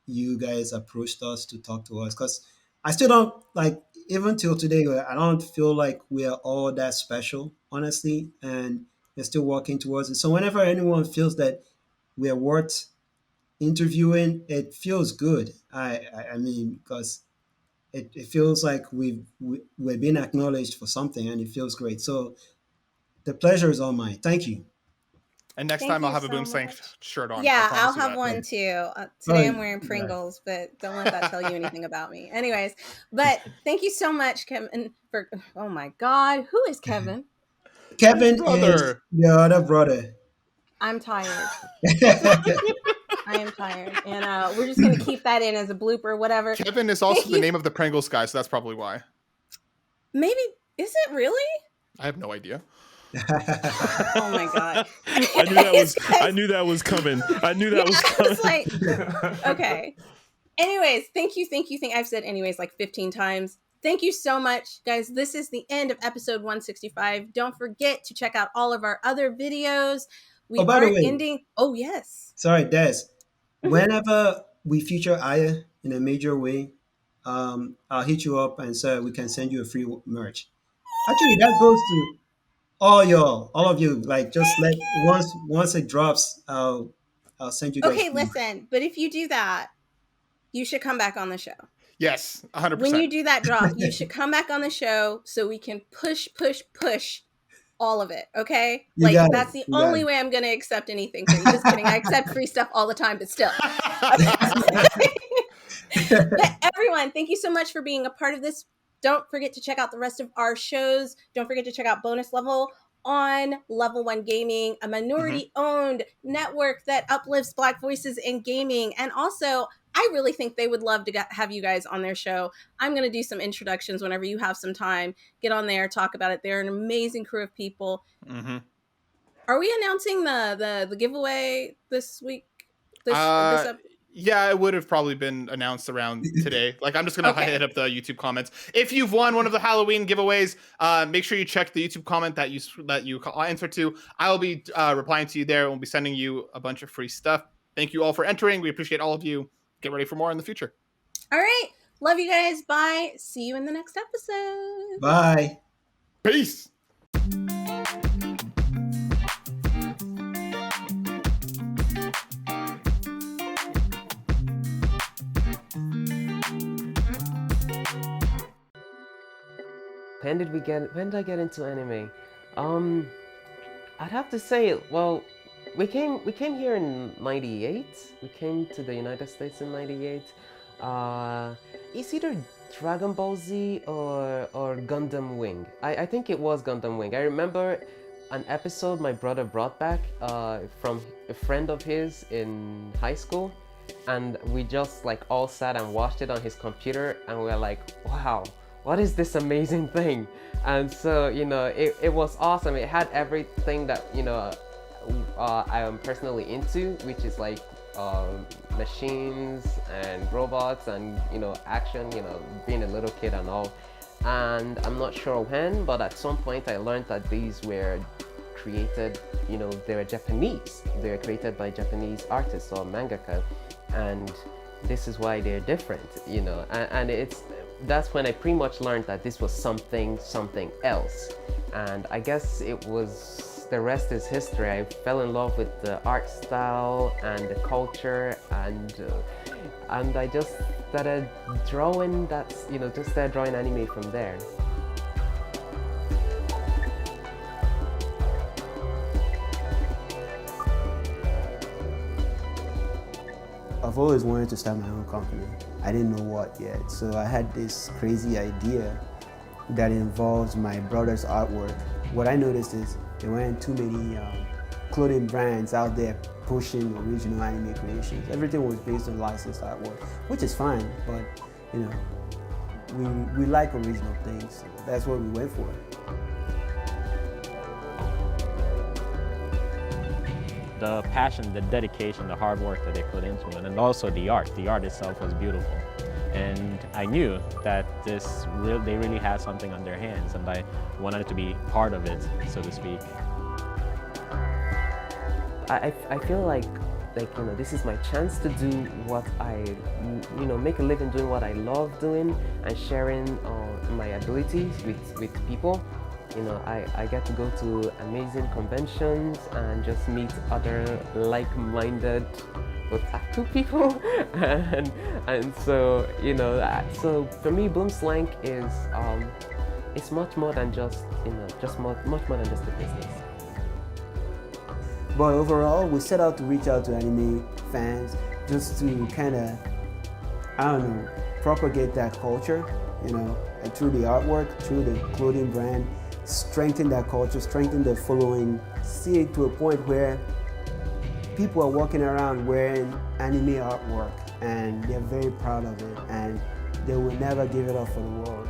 [SPEAKER 2] you guys approached us to talk to us because I still don't like even till today. I don't feel like we are all that special, honestly, and we're still working towards it. So whenever anyone feels that we're worth interviewing, it feels good. I mean, because it feels like we're being acknowledged for something, and it feels great. So the pleasure is all mine. Thank you.
[SPEAKER 3] And next
[SPEAKER 1] Thank
[SPEAKER 3] time I'll
[SPEAKER 1] you
[SPEAKER 3] have a
[SPEAKER 1] so
[SPEAKER 3] Boomslank
[SPEAKER 1] much.
[SPEAKER 3] shirt on. I
[SPEAKER 1] Yeah, I'll
[SPEAKER 3] promise you
[SPEAKER 1] have
[SPEAKER 3] that.
[SPEAKER 1] one too.
[SPEAKER 2] Oh,
[SPEAKER 1] Today I'm wearing
[SPEAKER 2] yeah.
[SPEAKER 1] Pringles, but don't let that tell you anything about me. Anyways, but thank you so much, Kevin. For oh my God, who is Kevin?
[SPEAKER 3] His
[SPEAKER 2] Kevin is
[SPEAKER 3] brother.
[SPEAKER 2] the other brother.
[SPEAKER 1] I'm tired. I am tired, and we're just gonna keep that in as a blooper, whatever.
[SPEAKER 3] Kevin is
[SPEAKER 1] Thank
[SPEAKER 3] also the
[SPEAKER 1] you.
[SPEAKER 3] name of the Pringles guy, so that's probably why.
[SPEAKER 1] Maybe is it really?
[SPEAKER 3] I have no idea.
[SPEAKER 1] Oh my God!
[SPEAKER 5] I knew that was
[SPEAKER 1] Guys,
[SPEAKER 5] I knew that was coming. I knew that
[SPEAKER 1] yeah,
[SPEAKER 5] was
[SPEAKER 1] I
[SPEAKER 5] coming.
[SPEAKER 1] was like, okay. Anyways, thank you. I've said anyways like 15 times. Thank you so much, guys. This is the end of episode 165. Don't forget to check out all of our other videos.
[SPEAKER 2] Oh,
[SPEAKER 1] We
[SPEAKER 2] by the
[SPEAKER 1] are
[SPEAKER 2] way,
[SPEAKER 1] ending. Oh, yes.
[SPEAKER 2] sorry, Des.
[SPEAKER 1] Mhm.
[SPEAKER 2] Whenever we feature Aya in a major way, I'll hit you up and say we can send you a free merch. Actually, that goes to all of you. Like, just
[SPEAKER 1] Thank
[SPEAKER 2] let
[SPEAKER 1] you.
[SPEAKER 2] once it drops, I'll send you guys
[SPEAKER 1] Okay,
[SPEAKER 2] free.
[SPEAKER 1] listen, but if you do that, you should come back on the show.
[SPEAKER 3] Yes,
[SPEAKER 1] When
[SPEAKER 3] 100%.
[SPEAKER 1] you do that drop, you should come back on the show so we can push all of it. Okay,
[SPEAKER 2] You
[SPEAKER 1] like
[SPEAKER 2] got it.
[SPEAKER 1] that's the
[SPEAKER 2] You got
[SPEAKER 1] only
[SPEAKER 2] it.
[SPEAKER 1] way I'm going to accept anything free. Just kidding. I accept free stuff all the time, but still. But everyone, thank you so much for being a part of this. Don't forget to check out the rest of our shows. Don't forget to check out Bonus Level on Level One Gaming, a minority owned network that uplifts Black voices in gaming. And also, I really think they would love to have you guys on their show. I'm going to do some introductions whenever you have some time. Get on there, talk about it. They're an amazing crew of people. Are we announcing the giveaway this week? This episode?
[SPEAKER 3] Yeah, it would have probably been announced around today. Like, I'm just gonna hit up the YouTube comments. If you've won one of the Halloween giveaways, make sure you check the YouTube comment that you answer to. I'll be replying to you there. We'll be sending you a bunch of free stuff. Thank you all for entering. We appreciate all of you. Get ready for more in the future.
[SPEAKER 1] All right. Love you guys. Bye. See you in the next episode.
[SPEAKER 2] Bye.
[SPEAKER 3] Peace.
[SPEAKER 6] When did I get into anime? I'd have to say, well, we came here in '98. We came to the United States in '98. It's either Dragon Ball Z or Gundam Wing. I think it was Gundam Wing. I remember an episode my brother brought back from a friend of his in high school, and we just like all sat and watched it on his computer, and we were like, wow, what is this amazing thing? And so, you know, it was awesome. It had everything that, you know, I am personally into, which is like machines and robots and, you know, action, you know, being a little kid and all. And I'm not sure when, but at some point I learned that these were created, you know, they were Japanese. They were created by Japanese artists or mangaka. And this is why they're different, you know, and that's when I pretty much learned that this was something else. And I guess it was, the rest is history. I fell in love with the art style and the culture, and I just started drawing anime from there.
[SPEAKER 2] I've always wanted to start my own company. I didn't know what yet, so I had this crazy idea that involves my brother's artwork. What I noticed is there weren't too many clothing brands out there pushing original anime creations. Everything was based on licensed artwork, which is fine, but you know, we like original things. So that's what we went for.
[SPEAKER 7] The passion, the dedication, the hard work that they put into it, and also the art. The art itself was beautiful. And I knew that they really had something on their hands, and I wanted to be part of it, so to speak.
[SPEAKER 6] I feel like you know, this is my chance to do what make a living doing what I love doing and sharing my abilities with people. You know, I get to go to amazing conventions and just meet other like-minded otaku people, and so, you know, so for me, Boomslank is it's much more than just, you know, much more than just a business.
[SPEAKER 2] But overall, we set out to reach out to anime fans just to kind of, I don't know, propagate that culture, you know, through the artwork, through the clothing brand, strengthen that culture, strengthen the following, see it to a point where people are walking around wearing anime artwork and they're very proud of it and they will never give it up for the world.